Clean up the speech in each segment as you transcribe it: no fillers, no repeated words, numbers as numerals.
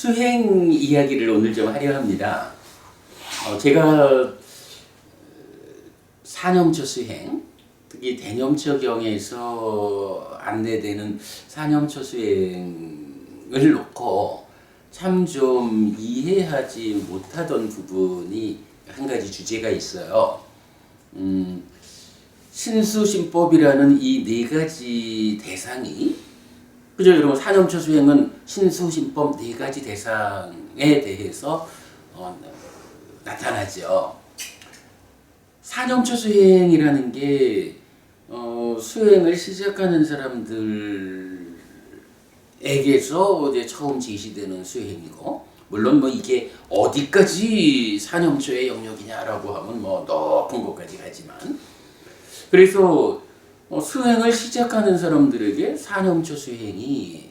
수행 이야기를 오늘 좀 하려 합니다. 제가 사념처 수행, 특히 대념처경에서 안내되는 사념처 수행을 놓고 참 좀 이해하지 못하던 부분이 한 가지 주제가 있어요. 신수신법이라는 이 네 가지 대상이, 그죠? 여러분, 사념처 수행은 신수신법 네 가지 대상에 대해서 나타나죠. 사념처 수행이라는 게 수행을 시작하는 사람들에게서 이제 처음 제시되는 수행이고, 물론 뭐 이게 어디까지 사념처의 영역이냐라고 하면 뭐 높은 곳까지 가지만, 그래서 수행을 시작하는 사람들에게 사념처 수행이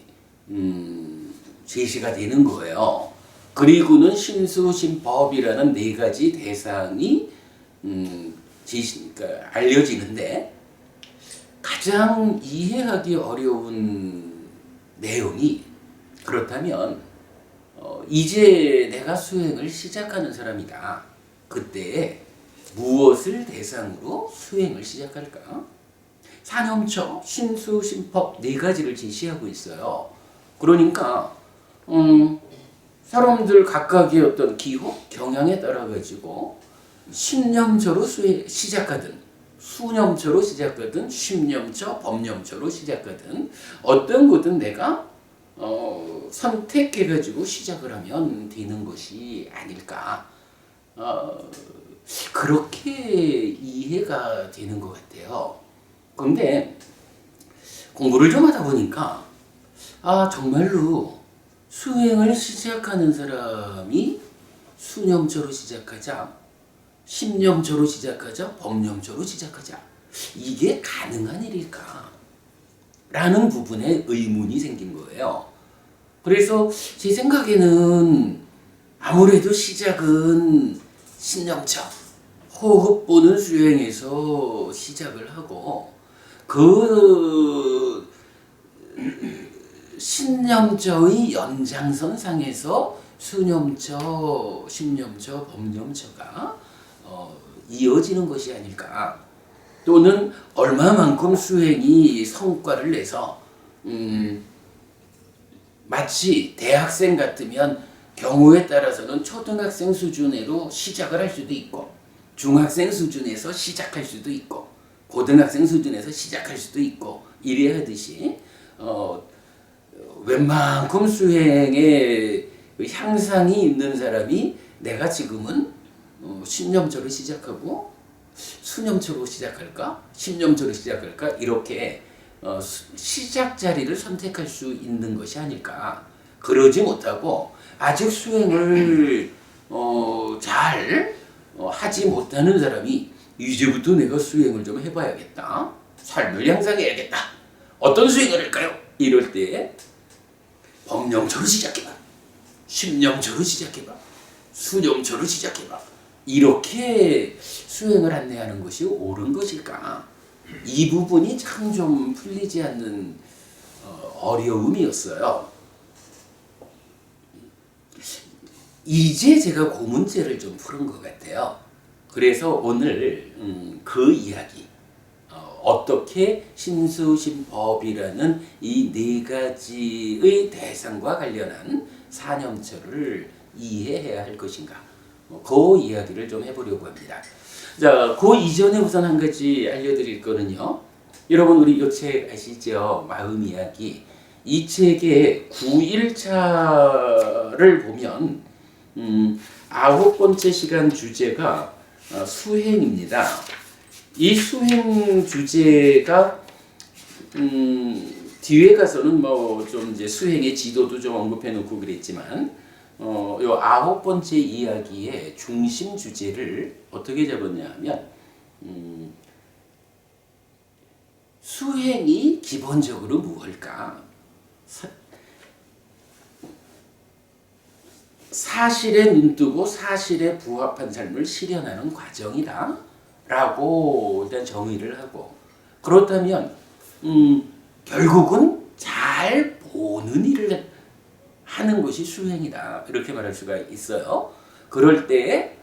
제시가 되는 거예요. 그리고는 신수신법이라는 네 가지 대상이 그러니까 알려지는데, 가장 이해하기 어려운 내용이, 그렇다면 이제 내가 수행을 시작하는 사람이다. 그때 무엇을 대상으로 수행을 시작할까? 사념처, 신수, 신법 네 가지를 제시하고 있어요. 그러니까 사람들 각각의 어떤 기호, 경향에 따라 가지고 신념처로 시작하든, 수념처로 시작하든, 심념처, 법념처로 시작하든, 어떤 거든 내가 선택해 가지고 시작을 하면 되는 것이 아닐까. 그렇게 이해가 되는 것 같아요. 그런데 공부를 좀 하다 보니까 정말로 수행을 시작하는 사람이 수념처로 시작하자, 심념처로 시작하자, 법념처로 시작하자, 이게 가능한 일일까? 라는 부분에 의문이 생긴 거예요. 그래서 제 생각에는 아무래도 시작은 신념처, 호흡 보는 수행에서 시작을 하고, 그 신념처의 연장선상에서 수념처, 심념처, 법념처가 이어지는 것이 아닐까. 또는 얼마만큼 수행이 성과를 내서 마치 대학생 같으면 경우에 따라서는 초등학생 수준으로 시작을 할 수도 있고, 중학생 수준에서 시작할 수도 있고, 고등학생 수준에서 시작할 수도 있고, 이래 하듯이 웬만큼 수행에 향상이 있는 사람이 내가 지금은 신념처로 시작하고 수념처로 시작할까? 심념처로 시작할까? 이렇게 시작 자리를 선택할 수 있는 것이 아닐까. 그러지 못하고 아직 수행을 잘 하지 못하는 사람이 이제부터 내가 수행을 좀 해봐야겠다. 삶을 향상해야겠다. 어떤 수행을 할까요? 이럴 때 법념처로 시작해봐. 심념처로 시작해봐. 수념처로 시작해봐. 이렇게 수행을 안내하는 것이 옳은 것일까? 이 부분이 참 좀 풀리지 않는 어려움이었어요. 이제 제가 그 문제를 좀 푸는 것 같아요. 그래서 오늘 그 이야기, 어떻게 신수신법이라는 이 네 가지의 대상과 관련한 사념처를 이해해야 할 것인가, 그 이야기를 좀 해보려고 합니다. 자, 그 이전에 우선 한 가지 알려드릴 거는요. 여러분, 우리 이 책 아시죠? 마음 이야기. 이 책의 9일차를 보면 9번째 시간 주제가 수행입니다. 이 수행 주제가 뒤에 가서는 뭐 좀 이제 수행의 지도도 좀 언급해 놓고 그랬지만, 요 9번째 이야기의 중심 주제를 어떻게 잡았냐 하면, 수행이 기본적으로 무엇일까? 사실에 눈뜨고 사실에 부합한 삶을 실현하는 과정이다 라고 일단 정의를 하고, 그렇다면 결국은 잘 보는 일을 하는 것이 수행이다. 이렇게 말할 수가 있어요. 그럴 때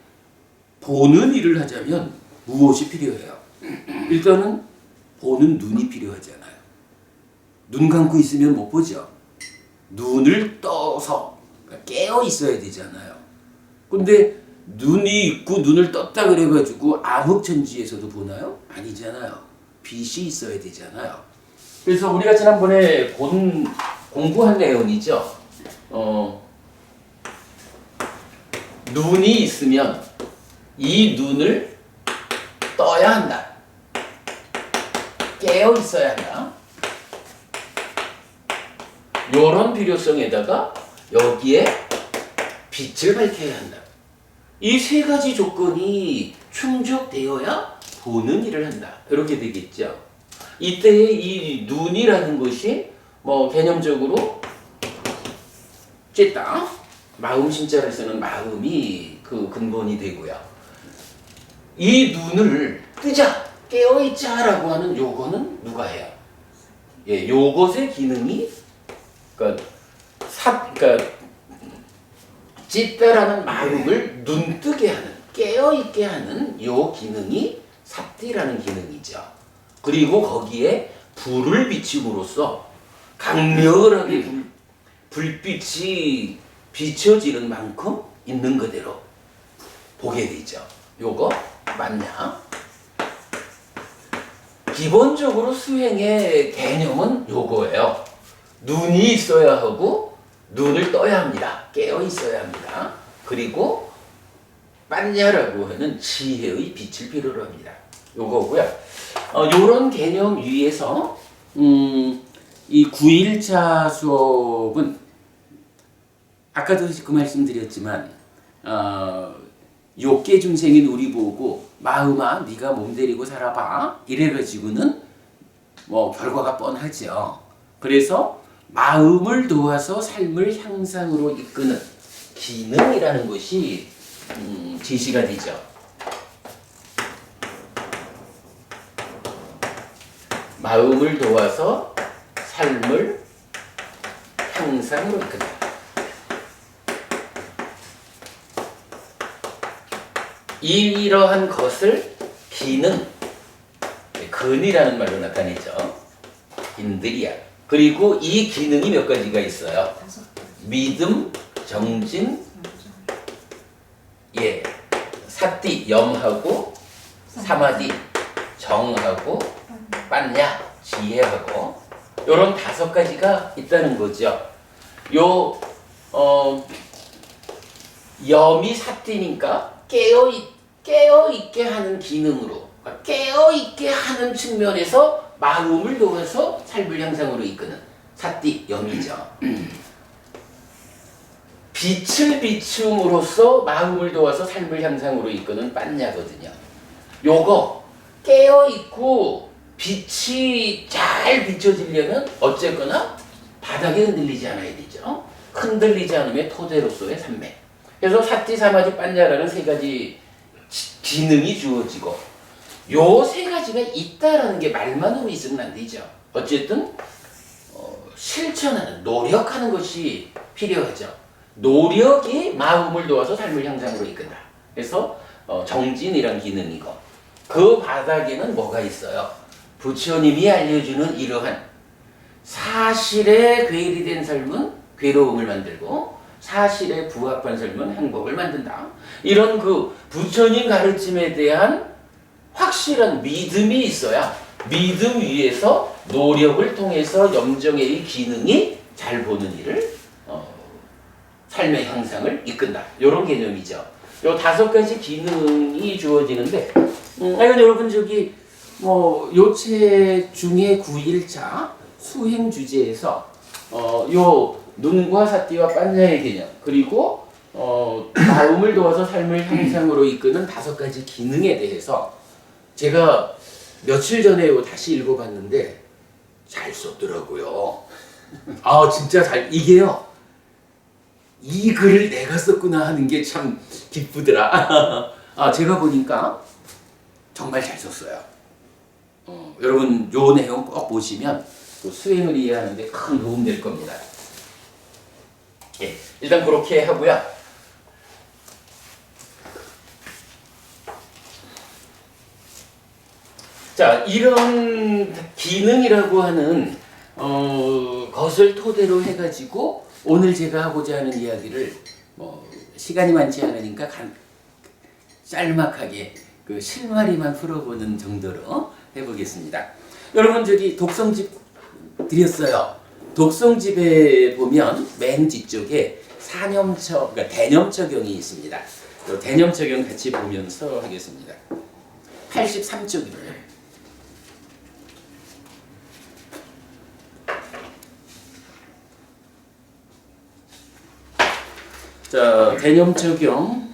보는 일을 하자면 무엇이 필요해요? 일단은 보는 눈이 필요하잖아요. 눈 감고 있으면 못 보죠. 눈을 떠서 깨어 있어야 되잖아요. 근데 눈이 있고 눈을 떴다 그래가지고 암흑천지에서도 보나요? 아니잖아요. 빛이 있어야 되잖아요. 그래서 우리가 지난번에 공부한 내용이죠. 눈이 있으면 이 눈을 떠야 한다. 깨어 있어야 한다. 이런 필요성에다가 여기에 빛을 밝혀야 한다. 이 세 가지 조건이 충족되어야 보는 일을 한다. 이렇게 되겠죠. 이때의 이 눈이라는 것이 뭐 개념적으로 쬐다 마음 신자를 쓰는 마음이 그 근본이 되고요. 이 눈을 뜨자 깨어있자라고 하는 요거는 누가 해요? 예, 요것의 기능이 그러니까 찌따라는 마음을 눈뜨게 하는 깨어있게 하는 요 기능이 삽디라는 기능이죠. 그리고 거기에 불을 비침으로써 강렬하게 불빛이 비춰지는 만큼 있는 그대로 보게 되죠. 요거 맞냐? 기본적으로 수행의 개념은 요거예요. 눈이 있어야 하고 눈을 떠야 합니다. 깨어 있어야 합니다. 그리고 빠냐라고 하는 지혜의 빛을 필요로 합니다. 요거고요. 요런 개념 위에서 이 9일차 수업은 아까도 그 말씀 드렸지만 욕계 중생인 우리 보고 마음아 네가 몸 데리고 살아봐 이래가지고는 뭐 결과가 뻔하죠. 그래서 마음을 도와서 삶을 향상으로 이끄는 기능이라는 것이 제시가 되죠. 마음을 도와서 삶을 향상으로 이끈다. 이러한 것을 기능, 근이라는 말로 나타내죠. 인들이야. 그리고 이 기능이 몇 가지가 있어요. 믿음, 정진, 예, 사띠, 염하고, 사마디, 정하고, 빠냐, 지혜하고, 요런 5가지가 있다는 거죠. 염이 사띠니까 깨어있게 하는 기능으로, 깨어있게 하는 측면에서 마음을 도와서 삶을 향상으로 이끄는 사띠, 염이죠. 빛을 비춤으로써 마음을 도와서 삶을 향상으로 이끄는 빠냐거든요. 요거 깨어있고 빛이 잘 비춰지려면 어쨌거나 바닥에 흔들리지 않아야 되죠. 흔들리지 않으면 토대로서의 산매. 그래서 사띠, 사마디, 빠냐라는 3가지 기능이 주어지고 요 3가지가 있다라는 게 말만으로 있으면 안 되죠. 어쨌든 실천하는, 노력하는 것이 필요하죠. 노력이 마음을 도와서 삶을 향상으로 이끈다. 그래서 정진이란 기능이고 그 바닥에는 뭐가 있어요? 부처님이 알려주는 이러한 사실에 괴리된 삶은 괴로움을 만들고 사실에 부합한 삶은 행복을 만든다. 이런 그 부처님 가르침에 대한 확실한 믿음이 있어야 믿음 위에서 노력을 통해서 염정의 기능이 잘 보는 일을 삶의 향상을 이끈다. 이런 개념이죠. 요 5가지 기능이 주어지는데 여러분 저기 요체 중에 9일차 수행 주제에서 요 눈과 사띠와 빠냐의 개념 그리고 마음을 도와서 삶을 향상으로 이끄는 5가지 기능에 대해서 제가 며칠 전에 다시 읽어봤는데 잘 썼더라고요. 진짜 이게요. 이 글을 내가 썼구나 하는 게 참 기쁘더라. 제가 보니까 정말 잘 썼어요. 여러분 요 내용 꼭 보시면 또 수행을 이해하는 데 큰 도움 될 겁니다. 예. 일단 그렇게 하고요. 자, 이런 기능이라고 하는 것을 토대로 해가지고 오늘 제가 하고자 하는 이야기를 시간이 많지 않으니까 짤막하게 그 실마리만 풀어보는 정도로 해보겠습니다. 여러분 저기 독성집 드렸어요. 독성집에 보면 맨 뒤쪽에 사념처, 그러니까 대념처경이 있습니다. 대념처경 같이 보면서 하겠습니다. 83쪽이에요. 자, 대념처경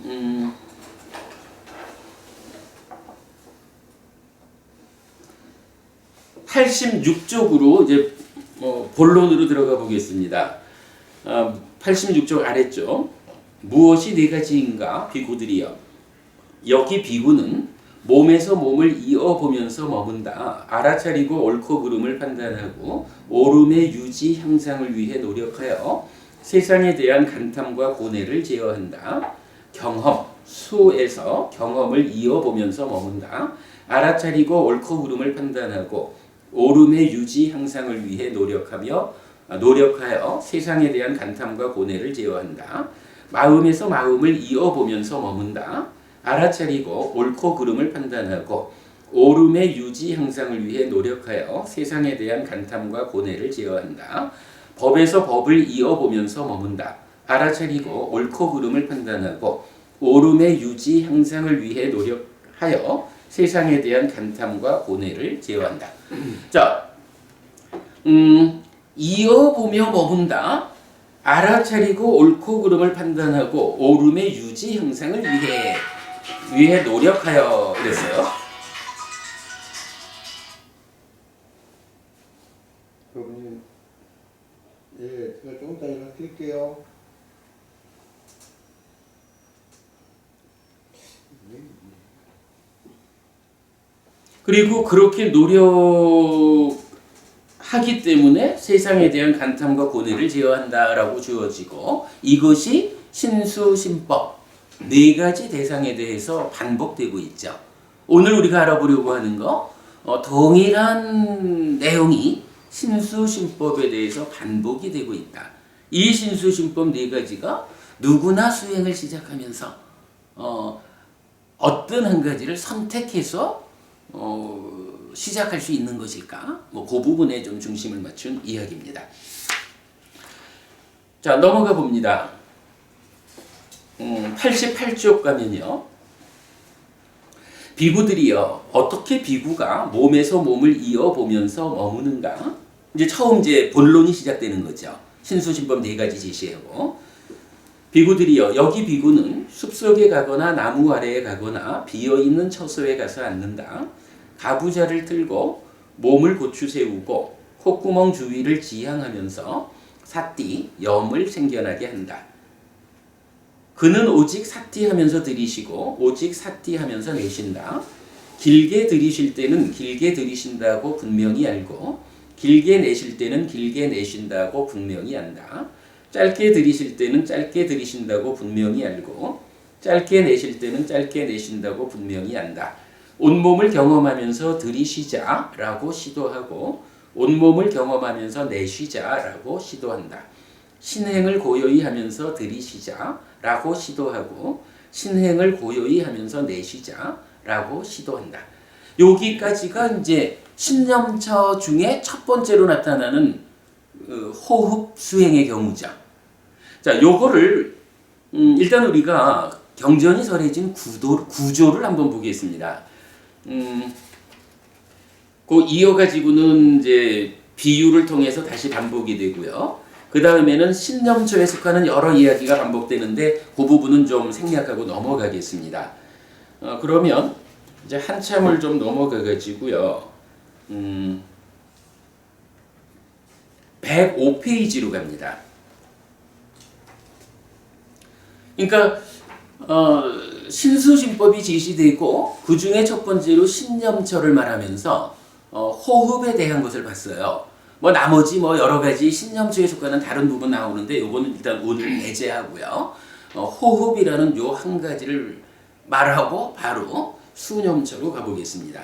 86쪽으로 이제 본론으로 들어가 보겠습니다. 86쪽 아래쪽 무엇이 네 가지인가 비구들이여 여기 비구는 몸에서 몸을 이어보면서 머문다. 알아차리고 옳고 그름을 판단하고 옳음의 유지 향상을 위해 노력하여 세상에 대한 간탐과 고뇌를 제어한다. 경험, 수에서 경험을 이어보면서 머문다. 알아차리고 옳고 그름을 판단하고 옳음의 유지 향상을 위해 노력하여 세상에 대한 간탐과 고뇌를 제어한다. 마음에서 마음을 이어보면서 머문다. 알아차리고 옳고 그름을 판단하고 옳음의 유지 향상을 위해 노력하여 세상에 대한 간탐과 고뇌를 제어한다. 법에서 법을 이어보면서 머문다. 알아차리고 옳고 그름을 판단하고 옳음의 유지 향상을 위해 노력하여 세상에 대한 간탐과 고뇌를 제어한다. 자, 이어보며 머문다. 알아차리고 옳고 그름을 판단하고 옳음의 유지 향상을 위해 노력하여 그랬어요. 교수님, 예, 제가 조금 더 연락드릴게요. 그리고 그렇게 노력하기 때문에 세상에 대한 간탐과 고뇌를 제어한다라고 주어지고 이것이 신수신법 네 가지 대상에 대해서 반복되고 있죠. 오늘 우리가 알아보려고 하는 거 동일한 내용이 신수신법에 대해서 반복이 되고 있다. 이 신수신법 네 가지가 누구나 수행을 시작하면서 어떤 한 가지를 선택해서 시작할 수 있는 것일까? 그 부분에 좀 중심을 맞춘 이야기입니다. 자, 넘어가 봅니다. 88쪽 가면요. 비구들이여 어떻게 비구가 몸에서 몸을 이어보면서 머무는가? 이제 처음 본론이 시작되는 거죠. 신수신법 네 가지 제시하고 비구들이여 여기 비구는 숲속에 가거나 나무 아래에 가거나 비어있는 처소에 가서 앉는다. 가부좌를 틀고 몸을 고추 세우고 콧구멍 주위를 지향하면서 사띠, 염을 생겨나게 한다. 그는 오직 사띠하면서 들이쉬고 오직 사띠하면서 내쉰다. 길게 들이쉴 때는 길게 들이쉰다고 분명히 알고 길게 내쉴 때는 길게 내쉰다고 분명히 안다. 짧게 들이쉴 때는 짧게 들이쉰다고 분명히 알고 짧게 내쉴 때는 짧게 내쉰다고 분명히 안다. 온몸을 경험하면서 들이쉬자라고 시도하고 온몸을 경험하면서 내쉬자라고 시도한다. 신행을 고요히 하면서 들이쉬자라고 시도하고 신행을 고요히 하면서 내쉬자라고 시도한다. 여기까지가 이제 신념처 중에 첫 번째로 나타나는 호흡 수행의 경우죠. 자, 요거를 일단 우리가 경전이 설해진 구조를 한번 보겠습니다. 그 이어가지고는 이제 비유를 통해서 다시 반복이 되고요. 그 다음에는 신념초에 속하는 여러 이야기가 반복되는데 그 부분은 좀 생략하고 넘어가겠습니다. 그러면 이제 한참을 좀 넘어가가지고요. 105페이지로 갑니다. 그러니까 신수신법이 제시되고 그 중에 첫 번째로 신념처를 말하면서 호흡에 대한 것을 봤어요. 뭐 나머지 뭐 여러 가지 신념초에 속하는 다른 부분 나오는데 요거는 일단 오늘 배제하고요. 호흡이라는 요 한 가지를 말하고 바로 수념처로 가보겠습니다.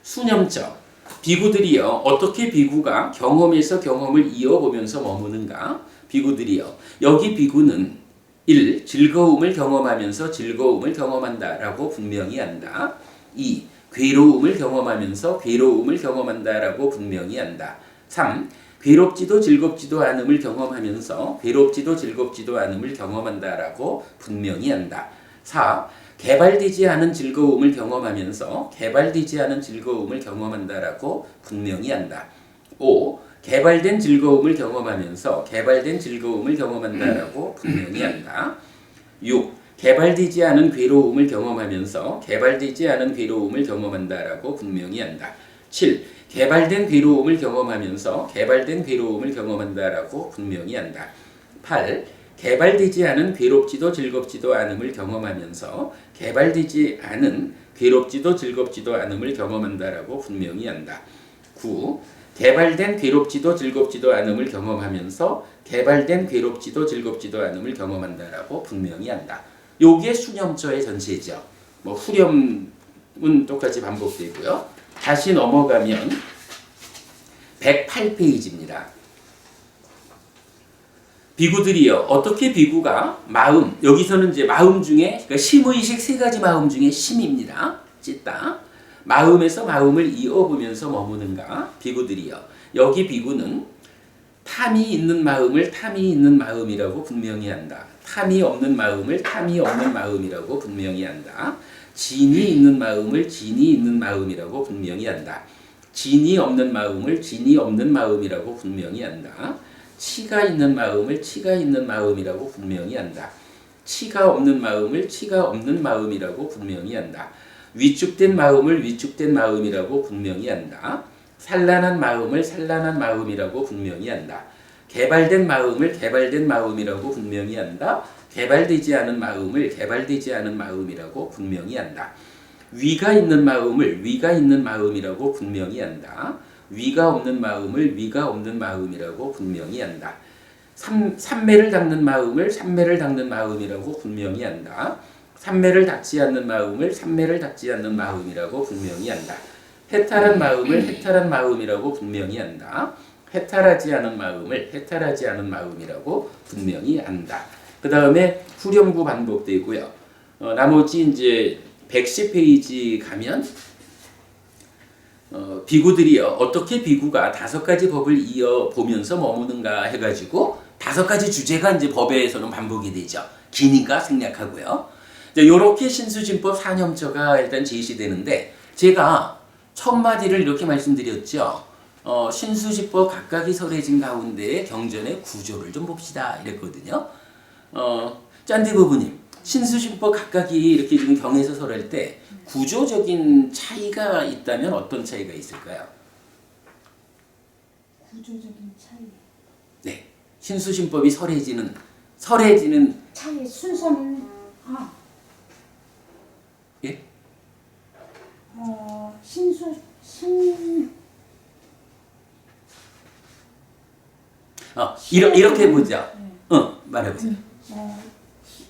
수념처. 비구들이요. 어떻게 비구가 경험에서 경험을 이어보면서 머무는가? 비구들이요. 여기 비구는 1. 즐거움을 경험하면서 즐거움을 경험한다라고 분명히 한다. 2. 괴로움을 경험하면서 괴로움을 경험한다라고 분명히 한다. 3. 괴롭지도 즐겁지도 않음을 경험하면서 괴롭지도 즐겁지도 않음을 경험한다라고 분명히 한다. 4. 개발되지 않은 즐거움을 경험하면서 개발되지 않은 즐거움을 경험한다라고 분명히 한다. 5. 개발된 즐거움을 경험하면서 개발된 즐거움을 경험한다라고 분명히 한다. 6. 개발되지 않은 괴로움을 경험하면서 개발되지 않은 괴로움을 경험한다라고 분명히 한다. 7. 개발된 괴로움을 경험하면서 개발된 괴로움을 경험한다라고 분명히 한다. 8. 개발되지 않은 괴롭지도 즐겁지도 않음을 경험하면서 개발되지 않은 괴롭지도 즐겁지도 않음을 경험한다라고 분명히 한다. 9. 개발된 괴롭지도 즐겁지도 않음을 경험하면서 개발된 괴롭지도 즐겁지도 않음을 경험한다라고 분명히 한다. 요게 수념처의 전체죠. 뭐 후렴은 똑같이 반복되고요. 다시 넘어가면 108페이지입니다. 비구들이요. 어떻게 비구가 마음, 여기서는 이제 마음 중에, 그러니까 심의식 세 가지 마음 중에 심입니다. 찢다. 마음에서 마음을 이어보면서 머무는가? 비구들이요. 여기 비구는 탐이 있는 마음을 탐이 있는 마음이라고 분명히 한다. 탐이 없는 마음을 탐이 없는 마음이라고 분명히 한다. 진이 있는 마음을 진이 있는 마음이라고 분명히 한다. 진이 없는 마음을 진이 없는 마음이라고 분명히 한다. 치가 있는 마음을 치가 있는 마음이라고 분명히 한다. 치가 없는 마음을 치가 없는 마음이라고 분명히 한다. 위축된 마음을 위축된 마음이라고 분명히 한다. 산란한 마음을 산란한 마음이라고 분명히 한다. 개발된 마음을 개발된 마음이라고 분명히 한다. 개발되지 않은 마음을 개발되지 않은 마음이라고 분명히 한다. 위가 있는 마음을 위가 있는 마음이라고 분명히 한다. 위가 없는 마음을 위가 없는 마음이라고 분명히 한다. 삼매를 닦는 마음을 삼매를 닦는 마음이라고 분명히 한다. 삼매를 닦지 않는 마음을 삼매를 닦지 않는 마음이라고 분명히 한다. 해탈한 마음을 해탈한 마음이라고 분명히 한다. 해탈하지 않은 마음을 해탈하지 않은 마음이라고 분명히 한다. 그 다음에 후렴구 반복되고요. 나머지 이제 110페이지 가면 비구들이요. 어떻게 비구가 5가지 법을 이어 보면서 머무는가 해가지고 5가지 주제가 이제 법에서는 반복이 되죠. 기니까 생략하고요. 이렇게 신수진법 사념처가 일단 제시되는데 제가 첫 마디를 이렇게 말씀드렸죠. 신수진법 각각이 설해진 가운데 경전의 구조를 좀 봅시다 이랬거든요. 짠디부부님, 신수진법 각각이 이렇게 좀 경에서 설할 때 구조적인 차이가 있다면 어떤 차이가 있을까요? 구조적인 차이. 네, 신수신법이 설해지는 차이 순서는 예? 이렇게 보자. 말해보세요.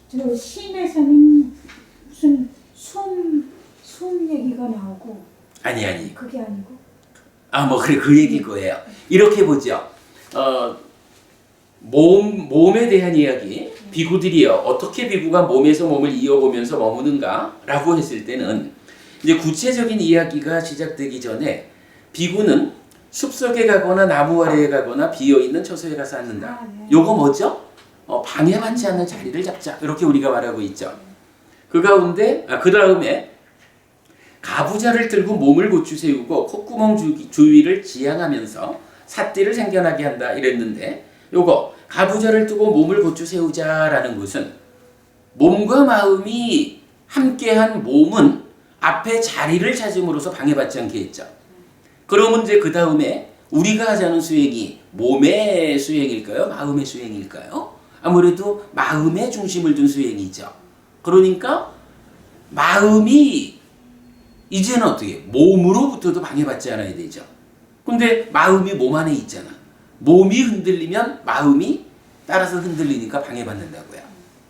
저 신에서는 무슨 숨 얘기가 나오고 아니. 그게 아니고 그래 그 얘기일 거예요. 이렇게 보죠. 몸에 대한 이야기. 비구들이요. 어떻게 비구가 몸에서 몸을 이어보면서 머무는가라고 했을 때는 이제 구체적인 이야기가 시작되기 전에 비구는 숲속에 가거나 나무 아래에 가거나 비어있는 처소에 가서 앉는다. 네. 요거 뭐죠? 방해받지 않는 자리를 잡자. 이렇게 우리가 말하고 있죠. 그 가운데 그 다음에 가부좌를 들고 몸을 고추 세우고 콧구멍 주위를 지향하면서 삿띠를 생겨나게 한다 이랬는데 요거 가부좌를 뜨고 몸을 고추 세우자라는 것은 몸과 마음이 함께한 몸은 앞에 자리를 찾음으로써 방해받지 않게 했죠. 그러면 이제 그 다음에 우리가 하자는 수행이 몸의 수행일까요? 마음의 수행일까요? 아무래도 마음의 중심을 둔 수행이죠. 그러니까 마음이 이제는 어떻게 몸으로부터도 방해받지 않아야 되죠. 근데 마음이 몸 안에 있잖아. 몸이 흔들리면 마음이 따라서 흔들리니까 방해받는다고요.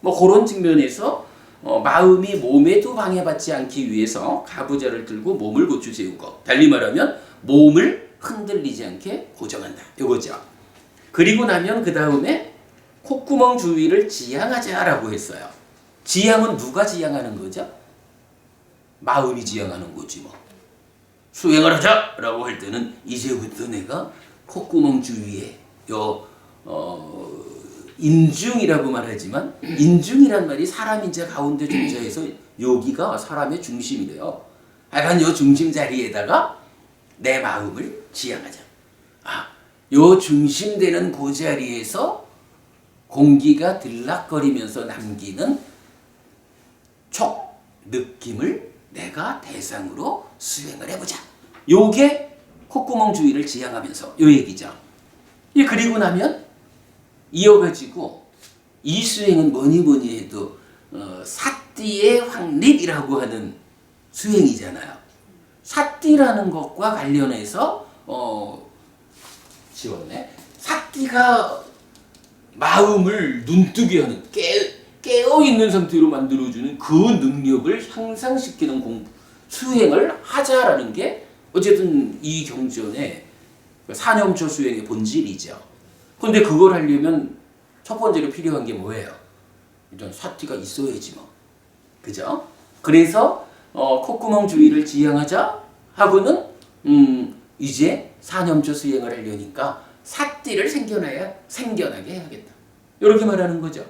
뭐 그런 측면에서 마음이 몸에도 방해받지 않기 위해서 가부좌를 들고 몸을 고추 세우고, 달리 말하면 몸을 흔들리지 않게 고정한다. 이거죠. 그리고 나면 그 다음에 콧구멍 주위를 지향하자라고 했어요. 지향은 누가 지향하는 거죠? 마음이 지향하는 거지 뭐. 수행을 하자라고 할 때는 이제부터 내가 콧구멍 주위에 인중이라고 말하지만, 인중이란 말이 사람 인자 가운데 존재해서 여기가 사람의 중심이래요. 하여간 요 중심 자리에다가 내 마음을 지향하자. 요 중심되는 그 자리에서 공기가 들락거리면서 남기는 촉, 느낌을 내가 대상으로 수행을 해보자. 요게 콧구멍 주위를 지향하면서 요 얘기죠. 그리고 나면 이어가지고 이 수행은 뭐니 해도 사띠의 확립이라고 하는 수행이잖아요. 사띠라는 것과 관련해서 지웠네. 사띠가 마음을 눈뜨게 하는, 깨어있는 상태로 만들어주는 그 능력을 향상시키는 수행을 하자라는 게 어쨌든 이 경전의 사념초 수행의 본질이죠. 근데 그걸 하려면 첫 번째로 필요한 게 뭐예요? 일단 사티가 있어야지 뭐. 그죠? 그래서 콧구멍 주위를 지향하자 하고는 이제 사념초 수행을 하려니까 사띠를 생겨나게 해야겠다. 이렇게 말하는 거죠.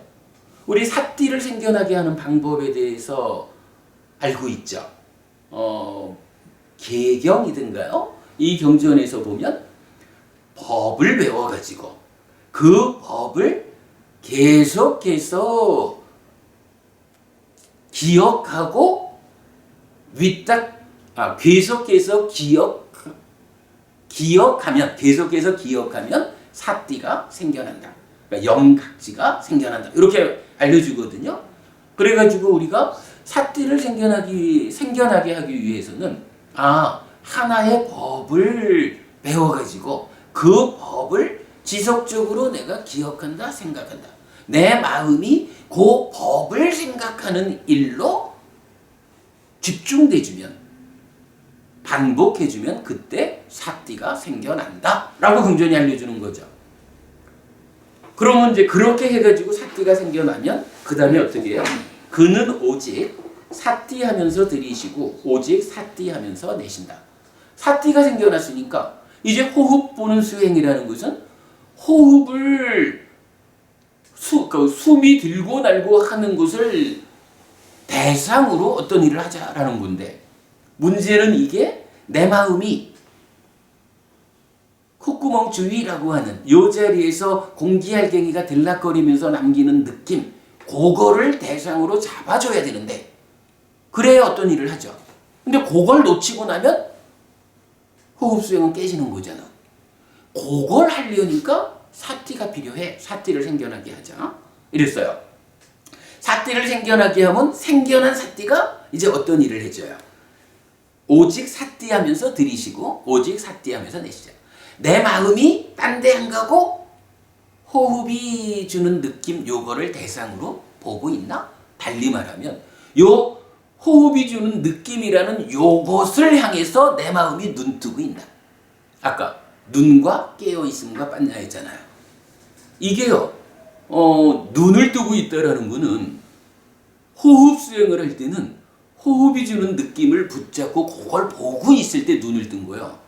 우리 사띠를 생겨나게 하는 방법에 대해서 알고 있죠. 계경이든가요? 이 경전에서 보면 법을 배워가지고 그 법을 계속해서 기억하고 계속해서 기억하면 사띠가 생겨난다. 그러니까 영각지가 생겨난다. 이렇게 알려주거든요. 그래가지고 우리가 사띠를 생겨나게 하기 위해서는 하나의 법을 배워가지고 그 법을 지속적으로 내가 기억한다, 생각한다. 내 마음이 그 법을 생각하는 일로 집중돼주면, 반복해주면 그때 사띠가 생겨난다 라고 경전이 알려주는 거죠. 그러면 이제 그렇게 해가지고 사띠가 생겨나면 그 다음에 어떻게 해요? 그는 오직 사띠 하면서 들이쉬고 오직 사띠 하면서 내쉰다. 사띠가 생겨났으니까 이제 호흡 보는 수행이라는 것은 호흡을 숨이 들고 날고 하는 것을 대상으로 어떤 일을 하자라는 건데, 문제는 이게 내 마음이 콧구멍 주위라고 하는 요 자리에서 공기알갱이가 들락거리면서 남기는 느낌, 그거를 대상으로 잡아줘야 되는데, 그래야 어떤 일을 하죠. 근데 그걸 놓치고 나면 호흡 수행은 깨지는 거잖아. 그걸 하려니까 사띠가 필요해. 사띠를 생겨나게 하자. 이랬어요. 사띠를 생겨나게 하면 생겨난 사띠가 이제 어떤 일을 해줘요. 오직 사띠 하면서 들이쉬고 오직 사띠 하면서 내쉬자. 내 마음이 딴 데 안 가고 호흡이 주는 느낌, 요거를 대상으로 보고 있나? 달리 말하면 요 호흡이 주는 느낌이라는 요것을 향해서 내 마음이 눈뜨고 있나? 아까 눈과 깨어있음과 빤냐 했잖아요. 이게요, 눈을 뜨고 있다라는 거는 호흡 수행을 할 때는 호흡이 주는 느낌을 붙잡고 그걸 보고 있을 때 눈을 뜬 거예요.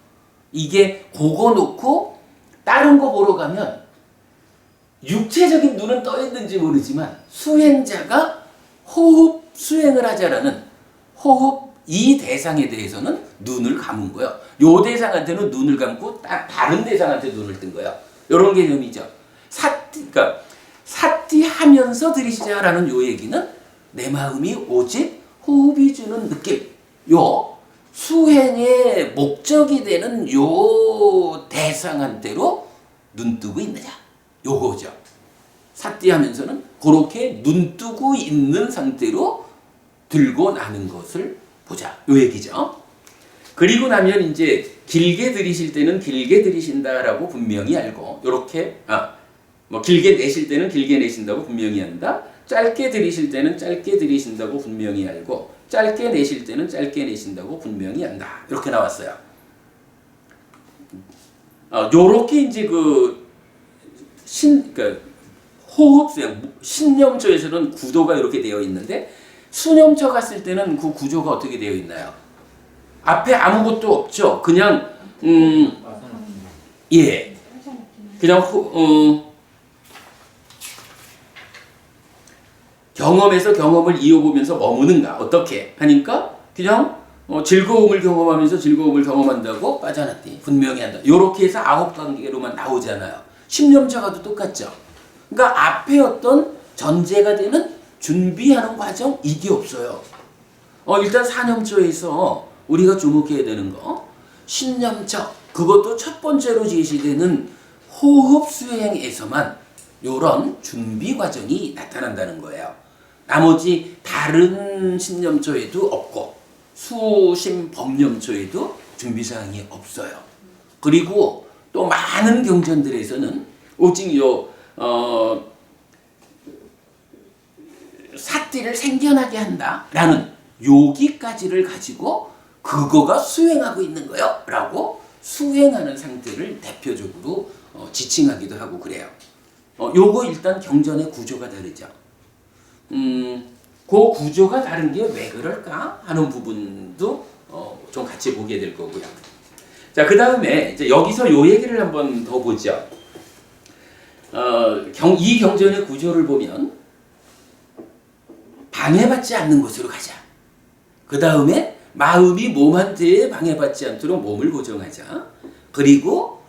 이게 그거 놓고 다른 거 보러 가면 육체적인 눈은 떠 있는지 모르지만 수행자가 호흡 수행을 하자라는 호흡 이 대상에 대해서는 눈을 감은 거예요. 요 대상한테는 눈을 감고 다른 대상한테 눈을 뜬 거예요. 이런 개념이죠. 그러니까 사띠하면서 들이시자라는 요 얘기는 내 마음이 오직 호흡이 주는 느낌, 요 수행의 목적이 되는 요 대상한테로 눈뜨고 있느냐, 요거죠. 사띠하면서는 그렇게 눈뜨고 있는 상태로 들고 나는 것을 보자, 요 얘기죠. 그리고 나면 이제 길게 들이실 때는 길게 들이신다라고 분명히 알고 요렇게 뭐 길게 내쉴 때는 길게 내쉰다고 분명히 한다. 짧게 들이실 때는 짧게 들이신다고 분명히 알고 짧게 내쉴 때는 짧게 내쉰다고 분명히 한다. 이렇게 나왔어요. 요렇게 이제 그러니까 호흡 수행 신념처에서는 구도가 이렇게 되어 있는데 수념처 갔을 때는 그 구조가 어떻게 되어 있나요? 앞에 아무것도 없죠. 그냥 예, 그냥 경험에서 경험을 이어보면서 머무는가 어떻게 하니까 그냥 즐거움을 경험하면서 즐거움을 경험한다고 빠져났디 분명히 한다. 이렇게 해서 9단계로만 나오잖아요. 신념처가도 똑같죠. 그러니까 앞에 어떤 전제가 되는 준비하는 과정 이게 없어요. 일단 사념처에서 우리가 주목해야 되는 거 신념처 그것도 첫 번째로 제시되는 호흡 수행에서만 이런 준비 과정이 나타난다는 거예요. 나머지 다른 신념처에도 없고 수심법념처에도 준비사항이 없어요. 그리고 또 많은 경전들에서는 오직 사띠를 생겨나게 한다라는 여기까지를 가지고 그거가 수행하고 있는 거요 라고 수행하는 상태를 대표적으로 지칭하기도 하고 그래요. 요거 일단 경전의 구조가 다르죠. 그 구조가 다른 게 왜 그럴까 하는 부분도 좀 같이 보게 될 거고요. 자, 그 다음에 이제 여기서 요 얘기를 한번 더 보죠. 이 경전의 구조를 보면 방해받지 않는 곳으로 가자. 그 다음에 마음이 몸한테 방해받지 않도록 몸을 고정하자. 그리고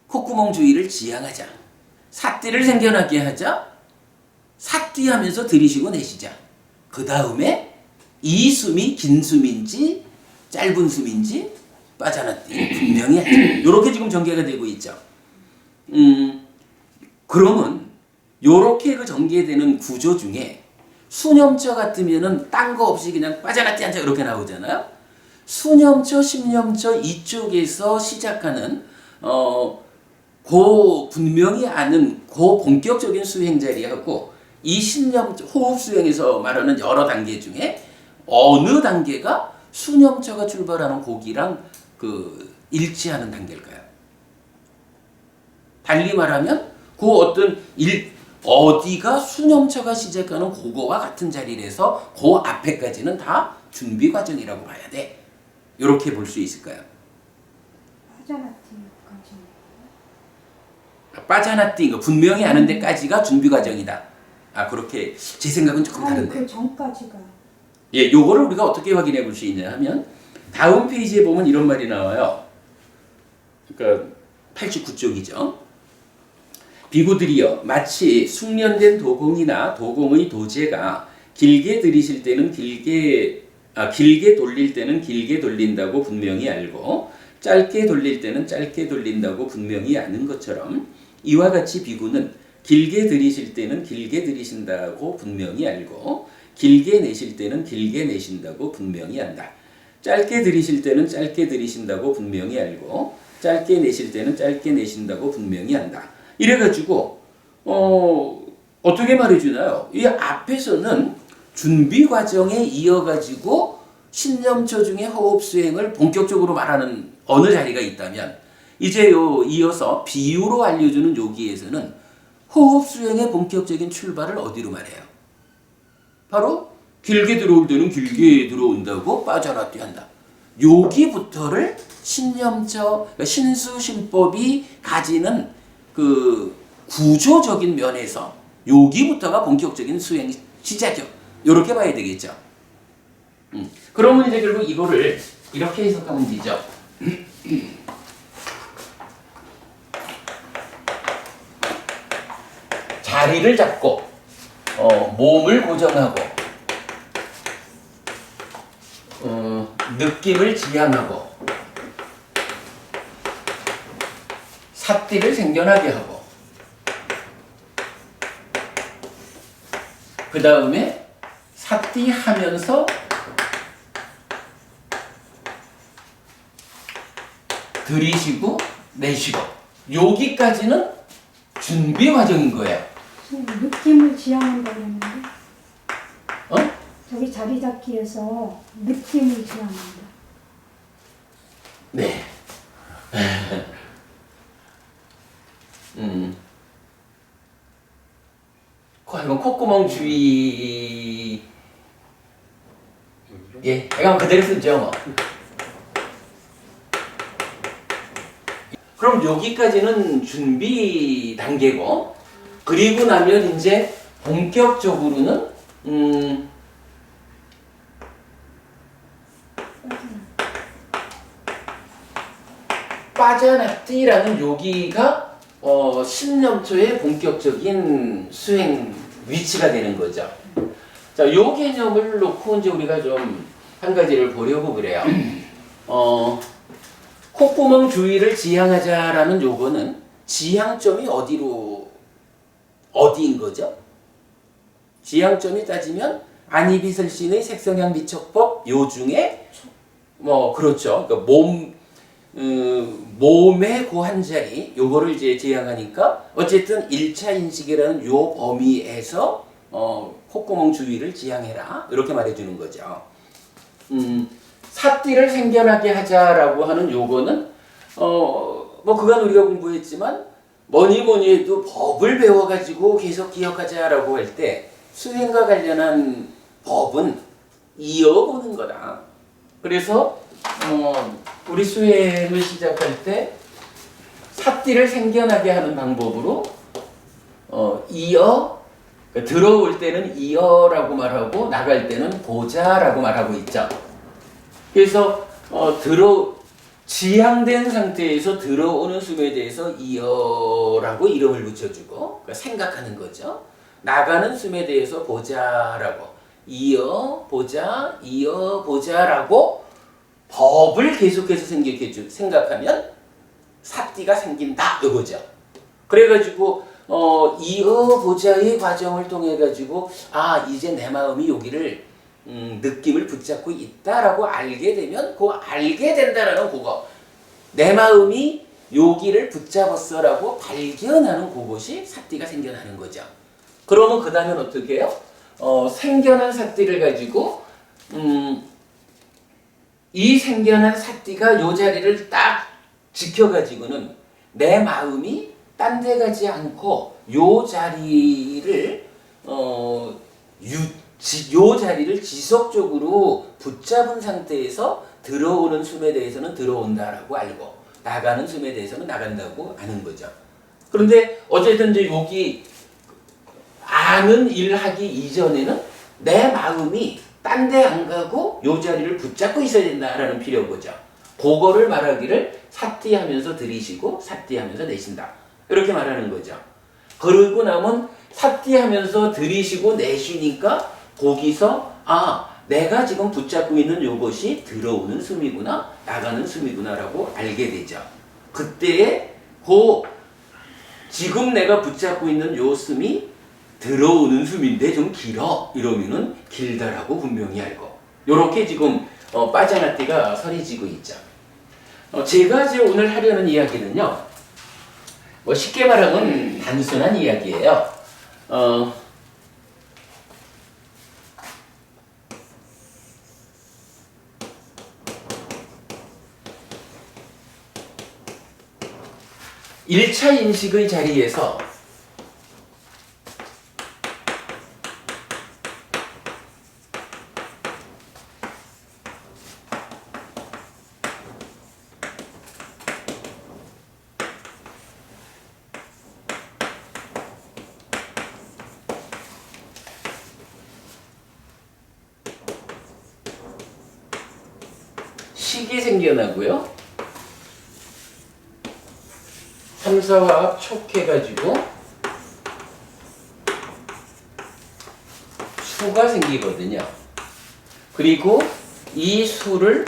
콧구멍 주위를 지향하자. 사띠를 생겨나게 하자. 사띠하면서 들이쉬고 내쉬자. 그 다음에 이 숨이 긴 숨인지 짧은 숨인지 빠져나뛰기 분명히 하자. 이렇게 지금 전개가 되고 있죠. 그러면 이렇게 그 전개되는 구조 중에 수념처 같으면은 딴 거 없이 그냥 빠져나뛰 앉아 이렇게 나오잖아요. 수념처, 심념처 이쪽에서 시작하는 그 분명히 아는 그 본격적인 수행 자리하고 이 신념 호흡 수행에서 말하는 여러 단계 중에 어느 단계가 수념처가 출발하는 고기랑 일치하는 단계일까요? 달리 말하면 그 어디가 수념처가 시작하는 그거와 같은 자리라서 그 앞에까지는 다 준비 과정이라고 봐야 돼. 이렇게 볼 수 있을까요? 빠져나뛴 거 분명히 아는 데까지가 준비 과정이다. 그렇게 제 생각은 조금 다른데. 그 전까지가. 예, 요거를 우리가 어떻게 확인해 볼 수 있냐 하면 다음 페이지에 보면 이런 말이 나와요. 그러니까 89쪽이죠. 비구들이여 마치 숙련된 도공이나 도공의 도제가 길게 들이실 때는 길게 돌릴 때는 길게 돌린다고 분명히 알고 짧게 돌릴 때는 짧게 돌린다고 분명히 아는 것처럼 이와 같이 비구는 길게 들이실 때는 길게 들이신다고 분명히 알고 길게 내쉴 때는 길게 내쉰다고 분명히 안다. 짧게 들이실 때는 짧게 들이신다고 분명히 알고 짧게 내쉴 때는 짧게 내쉰다고 분명히 안다. 이래가지고 어떻게 말해주나요? 이 앞에서는 준비 과정에 이어가지고 신념처 중에 호흡 수행을 본격적으로 말하는 어느 자리가 있다면 이제 이어서 비유로 알려주는 여기에서는 호흡 수행의 본격적인 출발을 어디로 말해요? 바로 길게 들어올 때는 길게 들어온다고 빠져나뛰 한다. 여기부터를 신념처, 그러니까 신수신법이 가지는 그 구조적인 면에서 여기부터가 본격적인 수행 시작이요. 이렇게 봐야 되겠죠. 그러면 이제 결국 이거를 이렇게 해석하면 되죠. 자리를 잡고 몸을 고정하고 느낌을 지향하고 삿띠를 생겨나게 하고 그 다음에 삿띠 하면서 들이쉬고 내쉬고 여기까지는 준비 과정인 거예요. 느낌을 지향한다 그랬는데 어? 저기 자리 잡기 위해서 느낌을 지향한다. 네. 이건 콧구멍 주위. 예, 이건 그대로 쓰죠 뭐. 그럼 여기까지는 준비 단계고, 그리고 나면 이제 본격적으로는 빠져나뛰라는 여기가 10년초의 본격적인 수행 위치가 되는 거죠. 자, 요 개념을 놓고 이제 우리가 좀 한 가지를 보려고 그래요. 콧구멍 주위를 지향하자라는 요거는 지향점이 어디인 거죠? 지향점이 따지면 안이비설신의 색성향 미척법 요 중에 뭐 그렇죠. 그러니까 몸의 그 한 자리 요거를 이제 지향하니까 어쨌든 1차 인식이라는 요 범위에서 콧구멍 주위를 지향해라 이렇게 말해주는 거죠. 삿띠를 생겨나게 하자라고 하는 요거는 뭐 그간 우리가 공부했지만 뭐니 해도 법을 배워가지고 계속 기억하자라고 할 때 수행과 관련한 법은 이어보는 거다. 그래서 우리 수행을 시작할 때 삿띠를 생겨나게 하는 방법으로 들어올 때는 이어라고 말하고 나갈 때는 보자라고 말하고 있죠. 그래서 지향된 상태에서 들어오는 숨에 대해서 이어라고 이름을 붙여주고 그러니까 생각하는 거죠. 나가는 숨에 대해서 보자라고 이어 보자라고 법을 계속해서 생각하면 삿띠가 생긴다 이거죠. 그래가지고 이어 보자의 과정을 통해 가지고 이제 내 마음이 여기를 느낌을 붙잡고 있다라고 알게 되면 그 알게 된다라는 그거 내 마음이 여기를 붙잡았어라고 발견하는 그것이 삿띠가 생겨나는 거죠. 그러면 그 다음엔 어떻게 해요? 생겨난 삿띠를 가지고 이 생겨난 삿띠가 요 자리를 딱 지켜가지고는 내 마음이 딴 데 가지 않고 요 자리를 요 자리를 지속적으로 붙잡은 상태에서 들어오는 숨에 대해서는 들어온다라고 알고 나가는 숨에 대해서는 나간다고 아는 거죠. 그런데 어쨌든 이제 여기 아는 일 하기 이전에는 내 마음이 딴 데 안 가고 요 자리를 붙잡고 있어야 된다라는 필요한 거죠. 그거를 말하기를 삿띠 하면서 들이쉬고 삿띠 하면서 내쉰다. 이렇게 말하는 거죠. 그러고 나면 삿띠 하면서 들이쉬고 내쉬니까 거기서 내가 지금 붙잡고 있는 요것이 들어오는 숨이구나 나가는 숨이구나라고 알게 되죠. 그때에 지금 내가 붙잡고 있는 요 숨이 들어오는 숨인데 좀 길어 이러면은 길다라고 분명히 알고 요렇게 지금 빠져나띠가 서리지고 있죠. 제가 이제 오늘 하려는 이야기는요 쉽게 말하면 단순한 이야기예요. 일차 인식의 자리에서 식이 생겨나고요. 삼사화합 촉해가지고 수가 생기거든요. 그리고 이 수를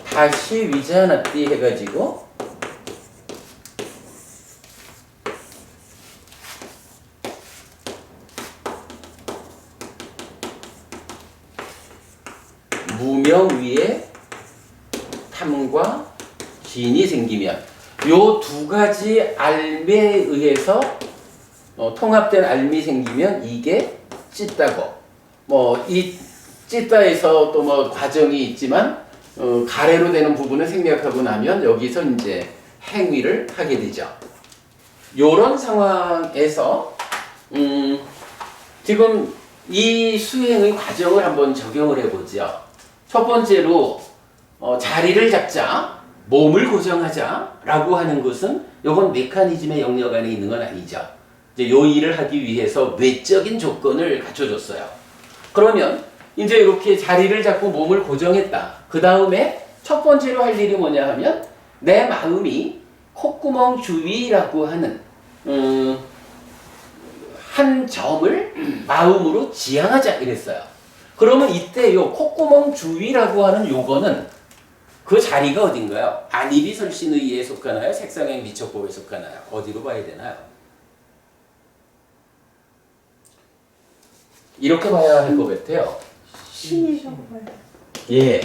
다시 위자납디 해가지고 무명 위에 탐과 진이 생기면 요 두 가지 알매에 의해서 통합된 알미 생기면 이게 찢다고 뭐 이 찢다에서 또 뭐 과정이 있지만 가래로 되는 부분을 생략하고 나면 여기서 이제 행위를 하게 되죠. 요런 상황에서 지금 이 수행의 과정을 한번 적용을 해보죠. 첫 번째로 자리를 잡자, 몸을 고정하자 라고 하는 것은 요건 메커니즘의 영역 안에 있는 건 아니죠. 이제 요 일을 하기 위해서 외적인 조건을 갖춰줬어요. 그러면 이제 이렇게 자리를 잡고 몸을 고정했다. 그 다음에 첫 번째로 할 일이 뭐냐 하면 내 마음이 콧구멍 주위라고 하는 한 점을 마음으로 지향하자 이랬어요. 그러면 이때 요 콧구멍 주위라고 하는 요거는 그 자리가 어딘가요? 안이비설신의에 속하나요? 색상행 미처법에 속하나요? 어디로 봐야 되나요? 이렇게 봐야 할 것 같아요. 신이 정말 예.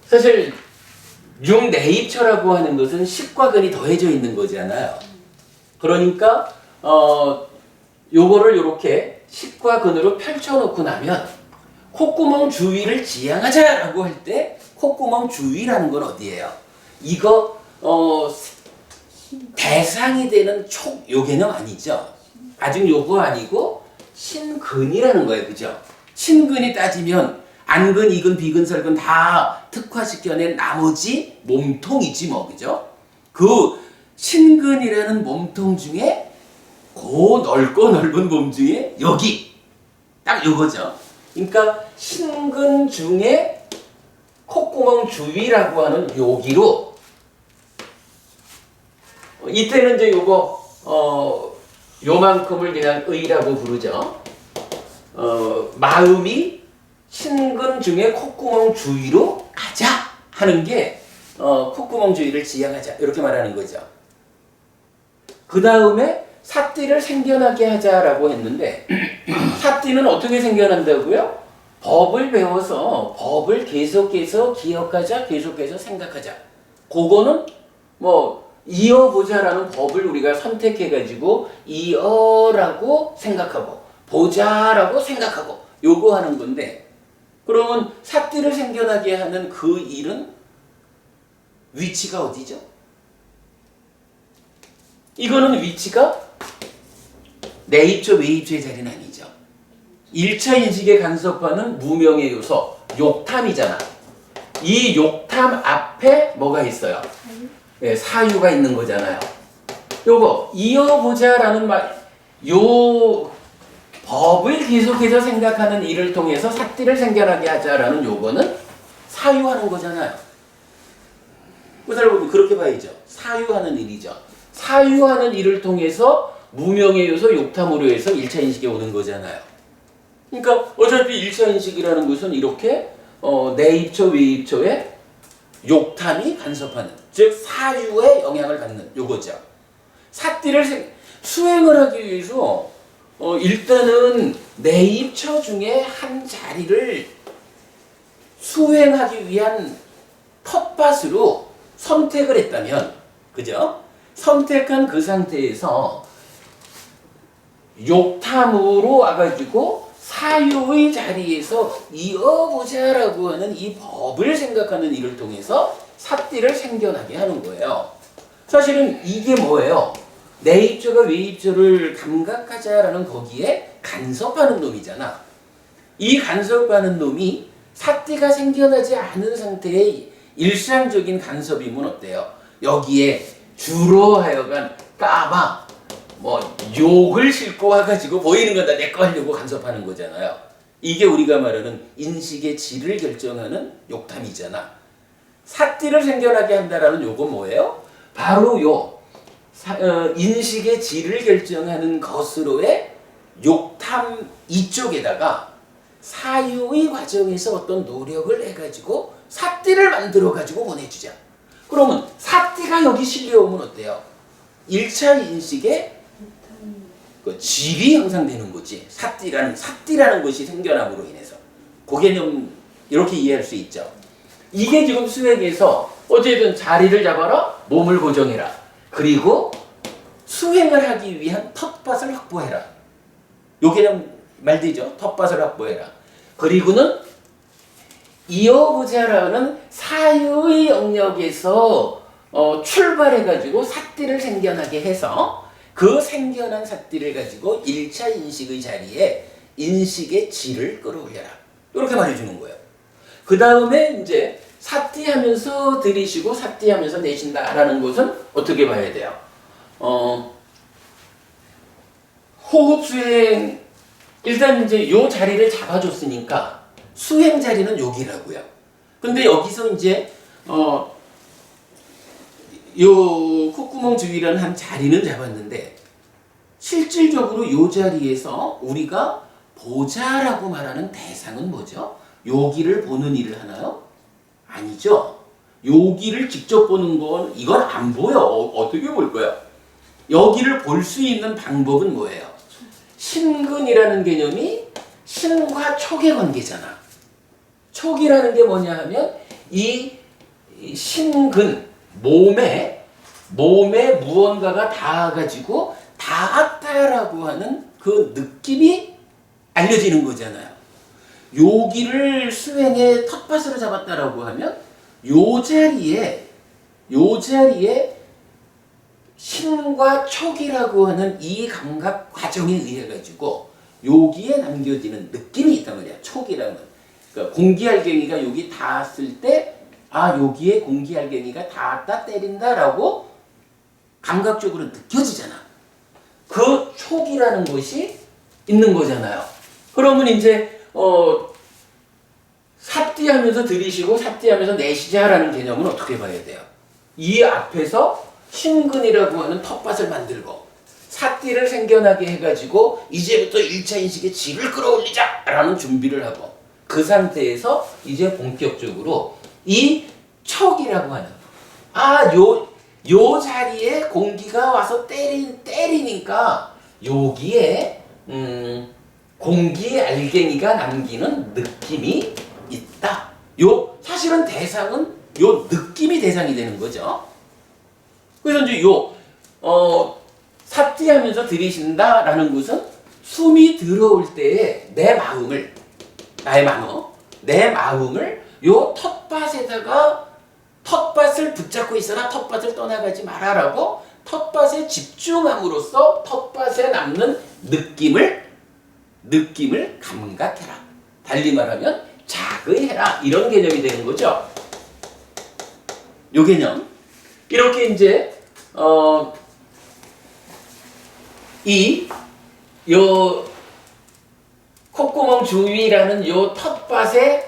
사실 융내입처라고 하는 것은 식과 근이 더해져 있는 거잖아요. 그러니까 요거를 이렇게 식과 근으로 펼쳐놓고 나면 콧구멍 주위를 지향하자라고 할 때 콧구멍 주위라는 건 어디예요? 이거 대상이 되는 촉 요 개념 아니죠. 아직 요거 아니고 신근이라는 거예요, 그죠? 신근이 따지면 안근, 이근, 비근, 설근 다 특화시켜낸 나머지 몸통이지 뭐, 그죠? 그 신근이라는 몸통 중에 그 넓고 넓은 몸 중에 여기 딱 요거죠. 그러니까 신근 중에 콧구멍 주위라고 하는 여기로 이때는 이제 요거 요만큼을 그냥 의라고 부르죠. 마음이 신근 중에 콧구멍 주위로 가자 하는 게 콧구멍 주위를 지향하자 이렇게 말하는 거죠. 그 다음에 사띠를 생겨나게 하자라고 했는데 사띠는 어떻게 생겨난다고요? 법을 배워서 법을 계속해서 기억하자, 계속해서 생각하자. 그거는 뭐 이어보자라는 법을 우리가 선택해가지고 이어라고 생각하고 보자라고 생각하고 요거 하는 건데 그러면 사띠를 생겨나게 하는 그 일은 위치가 어디죠? 이거는 위치가 내입조, 외입조의 자리는 아니죠. 1차 인식의 간섭하는 무명의 요소, 욕탐이잖아. 이 욕탐 앞에 뭐가 있어요? 네, 사유가 있는 거잖아요. 요거 이어보자라는 말, 요 법을 계속해서 생각하는 일을 통해서 사띠를 생겨나게 하자라는 요거는 사유하는 거잖아요. 여러분 그렇게 봐야죠. 사유하는 일이죠. 사유하는 일을 통해서 무명의 요소 욕탐으로 해서 1차 인식에 오는 거잖아요. 그러니까 어차피 1차 인식이라는 것은 이렇게 내입초, 외입초에 욕탐이 간섭하는 즉 사유에 영향을 받는 요거죠. 사띠를 수행을 하기 위해서 일단은 내입처 중에 한 자리를 수행하기 위한 텃밭으로 선택을 했다면, 그죠? 선택한 그 상태에서 욕탐으로 와가지고 사유의 자리에서 이어보자라고 하는 이 법을 생각하는 일을 통해서 사띠를 생겨나게 하는 거예요. 사실은 이게 뭐예요? 내입조가 외입조를 감각하자라는 거기에 간섭하는 놈이잖아. 이 간섭하는 놈이 사띠가 생겨나지 않은 상태의 일상적인 간섭이면 어때요? 여기에 주로 하여간 까마 뭐 욕을 싣고 와가지고 보이는 건 다 내 거 하려고 간섭하는 거잖아요. 이게 우리가 말하는 인식의 질을 결정하는 욕탐이잖아. 사띠를 생겨나게 한다라는 요건 뭐예요? 바로 요 인식의 질을 결정하는 것으로의 욕탐 이쪽에다가 사유의 과정에서 어떤 노력을 해가지고 사띠를 만들어가지고 보내주자. 그러면 사띠가 여기 실려오면 어때요? 1차 인식에 그 질이 형성되는 거지. 삿띠라는 것이 생겨남으로 인해서. 그 개념 이렇게 이해할 수 있죠. 이게 지금 수행에서 어쨌든 자리를 잡아라, 몸을 고정해라. 그리고 수행을 하기 위한 텃밭을 확보해라. 요 개념 말되죠. 텃밭을 확보해라. 그리고는 이어보자라는 사유의 영역에서 출발해가지고 삿띠를 생겨나게 해서 그 생겨난 삿띠를 가지고 1차 인식의 자리에 인식의 질을 끌어올려라. 이렇게 말해주는 거예요. 그 다음에 이제 삿띠하면서 들이쉬고 삿띠하면서 내쉰다라는 것은 어떻게 봐야 돼요? 호흡 수행 일단 이제 요 자리를 잡아줬으니까 수행 자리는 여기라고요. 근데 여기서 이제 요 콧구멍 주위라는 한 자리는 잡았는데 실질적으로 요 자리에서 우리가 보자라고 말하는 대상은 뭐죠? 여기를 보는 일을 하나요? 아니죠. 여기를 직접 보는 건 이건 안 보여. 어떻게 볼 거야? 여기를 볼 수 있는 방법은 뭐예요? 신근이라는 개념이 신과 촉의 관계잖아. 촉이라는 게 뭐냐 하면 이 신근 몸에 무언가가 닿아가지고 닿았다라고 하는 그 느낌이 알려지는 거잖아요. 여기를 수행의 텃밭으로 잡았다라고 하면 요 자리에 신과 촉이라고 하는 이 감각 과정에 의해 가지고 여기에 남겨지는 느낌이 있단 말이야. 촉이라는 건. 그러니까 공기알갱이가 여기 닿았을 때 여기에 공기알갱이가 닿았다 때린다라고 감각적으로 느껴지잖아. 그 촉이라는 것이 있는 거잖아요. 그러면 이제 삿띠하면서 들이쉬고 삿띠하면서 내쉬자라는 개념은 어떻게 봐야 돼요? 이 앞에서 신근이라고 하는 텃밭을 만들고 삿띠를 생겨나게 해가지고 이제부터 1차 인식의 질을 끌어올리자라는 준비를 하고 그 상태에서 이제 본격적으로 이 척이라고 하는 요 자리에 공기가 와서 때리니까 여기에 공기 알갱이가 남기는 느낌이 있다. 요 사실은 대상은 요 느낌이 대상이 되는 거죠. 그래서 이제 삿띠하면서 들이쉰다라는 것은 숨이 들어올 때에 내 마음을 요 텃밭을 붙잡고 있어라. 텃밭을 떠나가지 말아라고 텃밭에 집중함으로써 텃밭에 남는 느낌을 감각해라. 달리 말하면 자의해라. 이런 개념이 되는 거죠. 요 개념. 이렇게 이제 요 콧구멍 주위라는 요 텃밭에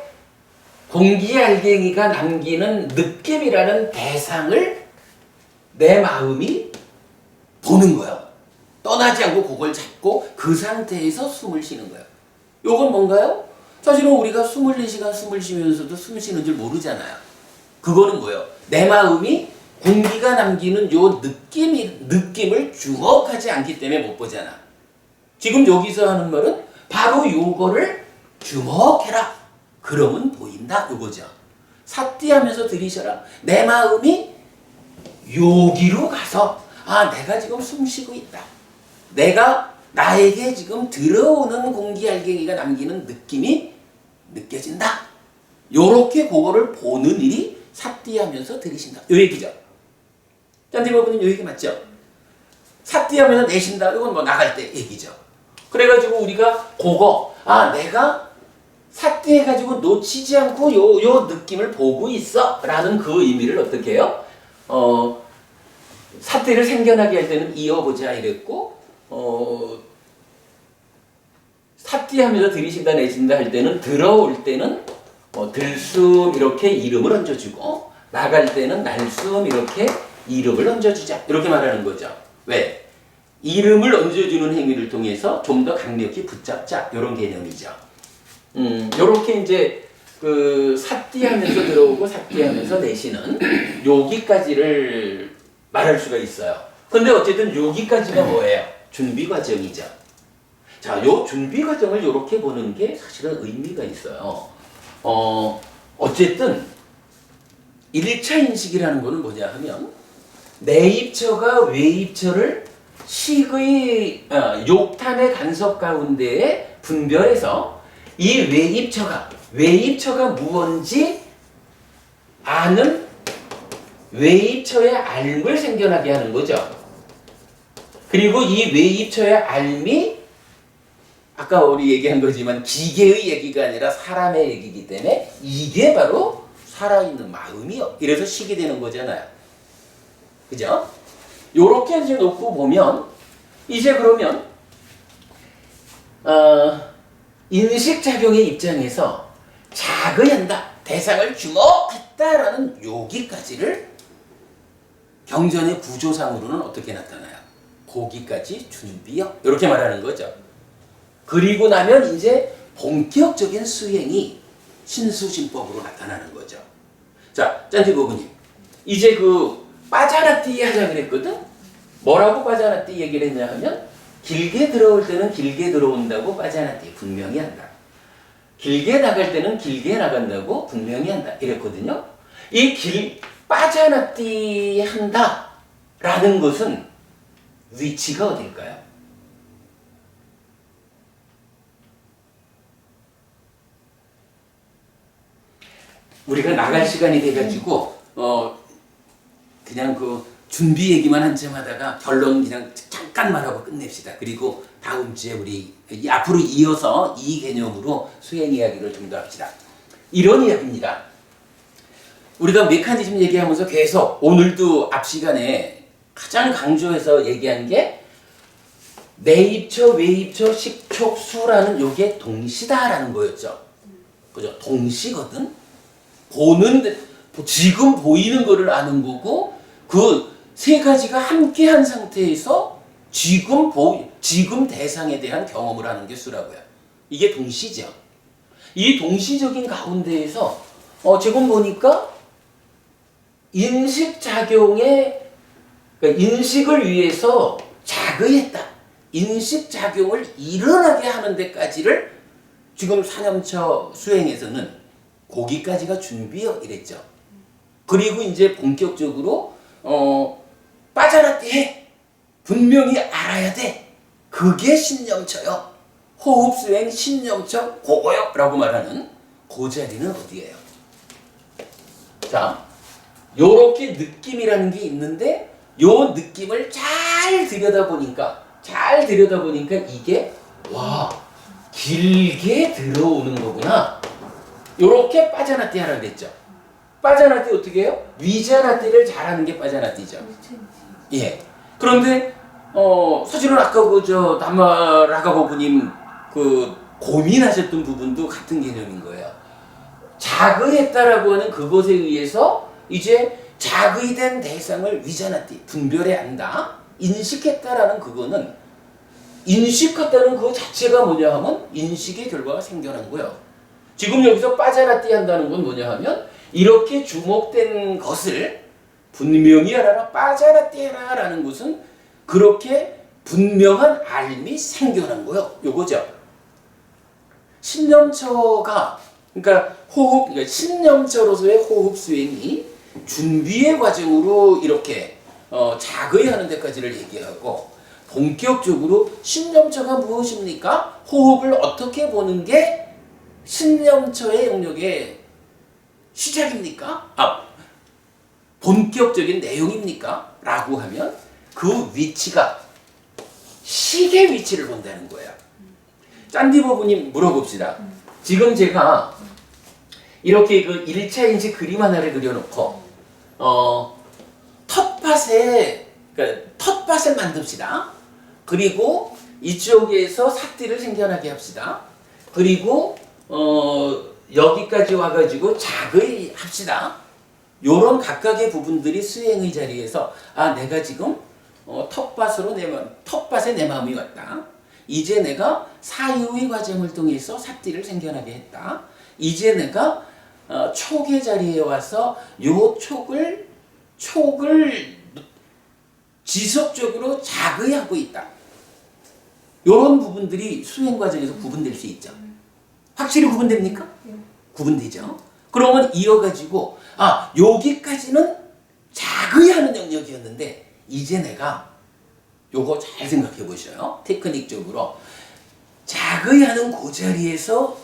공기알갱이가 남기는 느낌이라는 대상을 내 마음이 보는 거야. 떠나지 않고 그걸 잡고 그 상태에서 숨을 쉬는 거야. 요건 뭔가요? 사실은 우리가 24시간 숨을 쉬면서도 숨 쉬는 줄 모르잖아요. 그거는 뭐예요? 내 마음이 공기가 남기는 요 느낌을 주목하지 않기 때문에 못 보잖아. 지금 여기서 하는 말은 바로 요거를 주목해라. 그러면 보인다. 요거죠. 삿띠하면서 들이셔라. 내 마음이 여기로 가서 내가 지금 숨 쉬고 있다. 나에게 지금 들어오는 공기알갱이가 남기는 느낌이 느껴진다. 요렇게 그거를 보는 일이 삿띠하면서 들이신다. 요 얘기죠. 짠디버브님 요 얘기 맞죠? 삿띠하면서 내쉰다. 이건 뭐 나갈 때 얘기죠. 그래가지고 우리가 그거 내가 삿띠해가지고 놓치지 않고 요 느낌을 보고 있어 라는 그 의미를 어떻게 해요? 삿띠를 생겨나게 할 때는 이어보자 이랬고 삿띠하면서 들이쉰다 내쉰다 할 때는 들어올 때는 들숨 이렇게 이름을 얹어주고 나갈 때는 날숨 이렇게 이름을 얹어주자 이렇게 말하는 거죠. 왜? 이름을 얹어주는 행위를 통해서 좀 더 강력히 붙잡자 이런 개념이죠. 요렇게 이제 그 삿띠하면서 들어오고 삿띠하면서 내쉬는 여기까지를 말할 수가 있어요. 근데 어쨌든 여기까지가 뭐예요? 준비 과정이죠. 자, 요 준비 과정을 이렇게 보는 게 사실은 의미가 있어요. 어쨌든 1차 인식이라는 거는 뭐냐 하면 내입처가 외입처를 식의 욕탄의 간섭 가운데에 분별해서 이 외입처가 무언지 아는 외입처의 알을 생겨나게 하는 거죠. 그리고 이 외입처의 알이 아까 우리 얘기한 거지만 기계의 얘기가 아니라 사람의 얘기이기 때문에 이게 바로 살아있는 마음이요. 이래서 식이 되는 거잖아요. 그죠? 요렇게 이제 놓고 보면 이제 그러면 인식작용의 입장에서 자거한다, 대상을 주목했다라는 여기까지를 경전의 구조상으로는 어떻게 나타나요? 거기까지 준비요. 이렇게 말하는 거죠. 그리고 나면 이제 본격적인 수행이 신수신법으로 나타나는 거죠. 자, 짠티버그님, 이제 그 빠자나띠 하자 그랬거든? 뭐라고 빠자나띠 얘기를 했냐 하면 길게 들어올 때는 길게 들어온다고 빠자나띠 분명히 한다. 길게 나갈 때는 길게 나간다고 분명히 한다. 이랬거든요. 빠자나띠 한다라는 것은 위치가 어딜까요? 우리가 나갈 시간이 돼가지고 그냥 그 준비 얘기만 한참 하다가 결론 그냥 잠깐 말하고 끝냅시다. 그리고 다음 주에 우리 앞으로 이어서 이 개념으로 수행 이야기를 좀 더 합시다. 이런 이야기입니다. 우리가 메커니즘 얘기하면서 계속 오늘도 앞 시간에 가장 강조해서 얘기한 게 내입처, 외입처, 식촉, 수라는 요게 동시다라는 거였죠. 그죠? 동시거든. 지금 보이는 거를 아는 거고 그 세 가지가 함께한 상태에서 지금 대상에 대한 경험을 하는 게 수라고요. 이게 동시죠. 이 동시적인 가운데에서 지금 보니까 인식작용에 그러니까 인식을 위해서 자거했다. 인식작용을 일어나게 하는 데까지를 지금 사념처 수행에서는 거기까지가 준비요 이랬죠. 그리고 이제 본격적으로 빠져나게 해. 분명히 알아야 돼. 그게 신념처요. 호흡수행 신념처 그거요 라고 말하는 그 자리는 어디예요? 자, 요렇게 느낌이라는 게 있는데 요 느낌을 잘 들여다보니까 이게 와 길게 들어오는 거구나. 요렇게 빠져나띠 하라 그랬죠. 빠져나띠 어떻게 해요? 위자나띠를 잘하는 게 빠져나띠죠. 예. 그런데 사실은 아까 그저 남아라가보부님 그 고민하셨던 부분도 같은 개념인 거예요. 자거했다라고 하는 그것에 의해서 이제 자거된 대상을 위자나띠 분별해 안다. 인식했다라는 그거는 인식했다는 그 자체가 뭐냐 하면 인식의 결과가 생겨난 거예요. 지금 여기서 빠져나띠 한다는 건 뭐냐 하면 이렇게 주목된 것을 분명히 알아라 빠져나띠 해라라는 것은 그렇게 분명한 알미 생겨난 거예요. 요거죠. 신념처가 그러니까 신념처로서의 호흡 수행이 준비의 과정으로 이렇게 자거하는 데까지를 얘기하고 본격적으로 신념처가 무엇입니까? 호흡을 어떻게 보는 게 신념처의 영역의 시작입니까? 본격적인 내용입니까? 라고 하면 그 위치가 식의 위치를 본다는 거예요. 짠디버부님 물어봅시다. 지금 제가 이렇게 그 1차 인식 그림 하나를 그려놓고 텃밭을 만듭시다. 그리고 이쪽에서 삭띠를 생겨나게 합시다. 그리고 여기까지 와가지고 작의 합시다. 요런 각각의 부분들이 수행의 자리에서 내가 지금 텃밭에 내 마음이 왔다. 이제 내가 사유의 과정을 통해서 삭띠를 생겨나게 했다. 이제 내가 촉의 자리에 와서 요 촉을 지속적으로 자거하고 있다. 이런 부분들이 수행 과정에서 구분될 수 있죠. 확실히 구분됩니까? 구분되죠. 그러면 이어가지고 여기까지는 자그이 하는 영역이었는데 이제 내가 요거 잘 생각해 보셔요. 테크닉적으로 자그이 하는 그 자리에서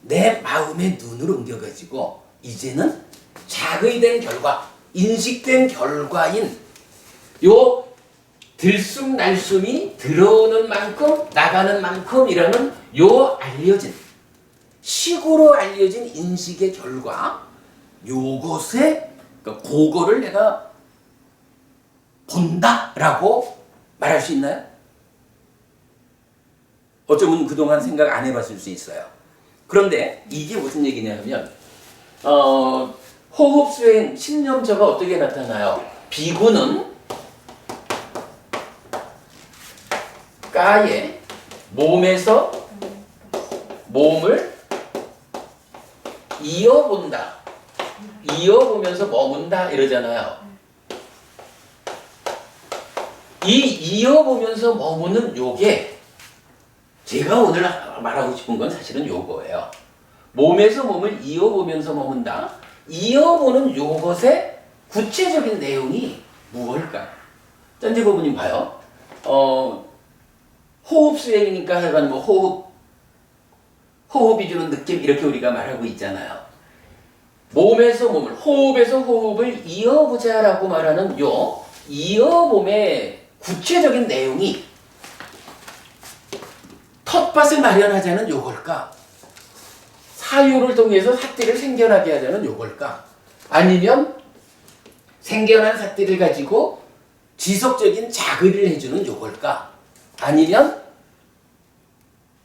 내 마음의 눈을 옮겨가지고 이제는 자그이된 결과, 인식된 결과인 요 들숨날숨이 들어오는 만큼 나가는 만큼이라는 요 알려진 식으로 알려진 인식의 결과 요것에 그러니까 그거를 내가 본다라고 말할 수 있나요? 어쩌면 그동안 생각 안 해봤을 수 있어요. 그런데 이게 무슨 얘기냐면 호흡 수행 신념처가 어떻게 나타나요? 비구는 가에 몸에서 몸을 이어본다. 이어보면서 머문다 이러잖아요. 이 이어보면서 머무는 요게 제가 오늘 말하고 싶은 건 사실은 요거예요. 몸에서 몸을 이어보면서 머문다. 이어보는 요것의 구체적인 내용이 무엇일까요? 짠지버부님 봐요. 호흡 수행이니까 하여간 뭐 호흡이 주는 느낌 이렇게 우리가 말하고 있잖아요. 몸에서 몸을 호흡에서 호흡을 이어보자라고 말하는 요 이어봄의 구체적인 내용이 텃밭을 마련하자는 요걸까? 사유를 통해서 삿띠를 생겨나게 하자는 요걸까? 아니면 생겨난 삿띠를 가지고 지속적인 자그를 해주는 요걸까? 아니면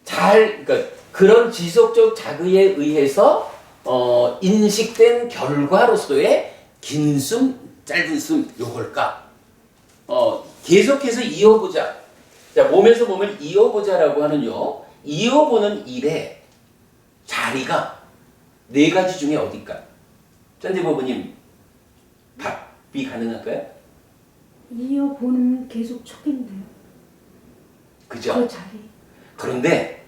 그러니까 그런 지속적 자그에 의해서 인식된 결과로서의 긴 숨, 짧은 숨 요걸까? 계속해서 이어보자. 자, 몸에서 몸을 이어보자라고 하는 이어보는 일의 자리가 네 가지 중에 어딜까? 짠지버부님 답이 가능할까요? 이어보는 계속 촉인데요. 그죠? 그 자리. 그런데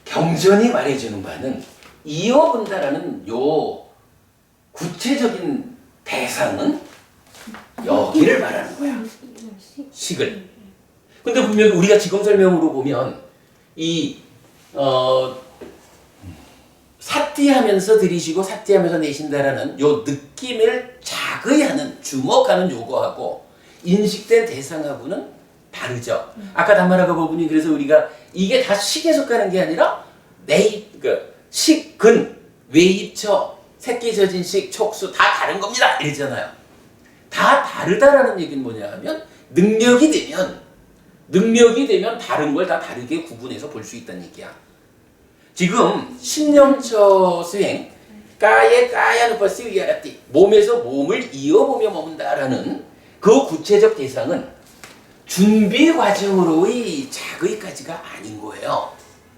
경전이 말해주는 바는 이어본다라는 요 구체적인 대상은 여기를 말하는 거야. 식을. 근데 분명히 우리가 지금 설명으로 보면 삿띠하면서 들이쉬고 삿띠하면서 내쉰다라는 요 느낌을 자그이하는 주목하는 요거하고 인식된 대상하고는 다르죠. 아까 단말아가 부분이 그래서 우리가 이게 다 식에 속하는 게 아니라 식근, 외입처, 새끼 젖은 식, 촉수 다 다른 겁니다. 이러잖아요. 다 다르다라는 얘기는 뭐냐 하면 능력이 되면 다른 걸 다 다르게 구분해서 볼 수 있다는 얘기야. 지금 신념처 수행 까야누파 시위아라띠 몸에서 몸을 이어보며 머문다라는 그 구체적 대상은 준비 과정으로의 자그이까지가 아닌 거예요.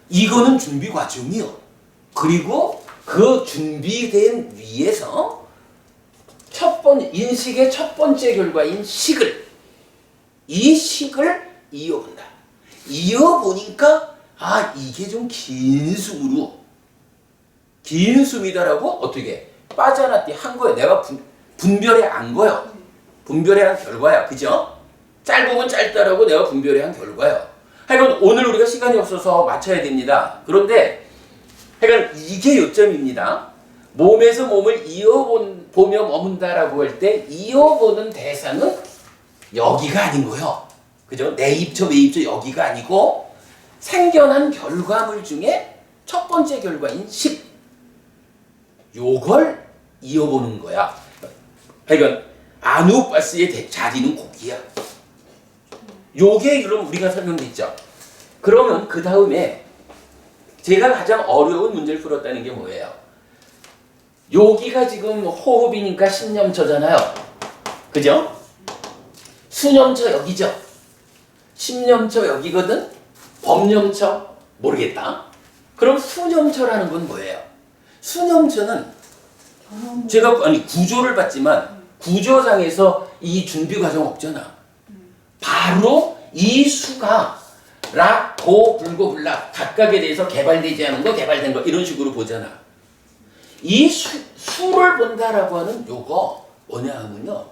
이거는 준비 과정이요. 그리고 그 준비된 위에서 인식의 첫 번째 결과인 이 식을 이어본다. 이어보니까 이게 좀 긴 숨이다라고 어떻게 빠져나띠 한 거예요. 내가 분별해 안 거요. 분별해 한 결과야. 그죠? 짧으면 짧다라고 내가 분별해 한 결과요. 하여간 오늘 우리가 시간이 없어서 맞춰야 됩니다. 그런데 하여간 이게 요점입니다. 몸에서 몸을 이어보며 머문다라고 할 때 이어보는 대상은 여기가 아닌 거예요. 그죠? 내입처, 외입처 여기가 아니고 생겨난 결과물 중에 첫 번째 결과인 식. 요걸 이어보는 거야. 하여간 아누파스의 자리는 고기야. 요게 그럼 우리가 설명됐죠. 그러면 그 다음에 제가 가장 어려운 문제를 풀었다는 게 뭐예요? 여기가 지금 호흡이니까 신념처잖아요. 그죠? 수념처 여기죠. 신념처 여기거든. 법념처 모르겠다. 그럼 수념처라는 건 뭐예요? 수념처는 제가 구조를 봤지만 구조상에서 이 준비 과정 없잖아. 바로 이 수가 락, 고, 불고, 불락 각각에 대해서 개발되지 않은 거, 개발된 거 이런 식으로 보잖아. 이 수를 본다라고 하는 요거 뭐냐 하면요.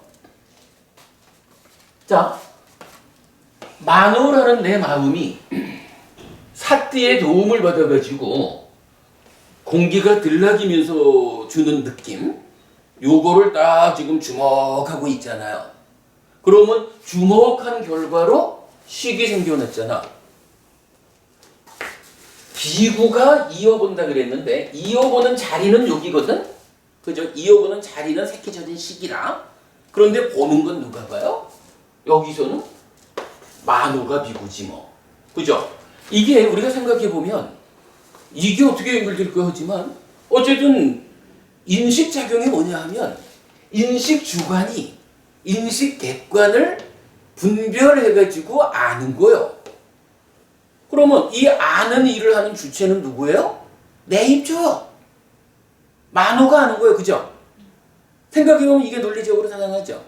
자, 만호라는 내 마음이 사띠의 도움을 받아가지고 공기가 들락이면서 주는 느낌, 요거를 딱 지금 주목하고 있잖아요. 그러면 주목한 결과로 식이 생겨났잖아. 비구가 이어본다 그랬는데 이어보는 자리는 여기거든. 그죠? 이어보는 자리는 새끼 젖은 식이라. 그런데 보는 건 누가 봐요? 여기서는 만호가 비구지 뭐. 그죠? 이게 우리가 생각해 보면 이게 어떻게 연결될까 하지만 어쨌든 인식작용이 뭐냐 하면 인식주관이 인식객관을 분별해가지고 아는 거예요. 그러면 이 아는 일을 하는 주체는 누구예요? 내 입조요. 만호가 아는 거예요. 그죠? 생각해보면 이게 논리적으로 타당하죠.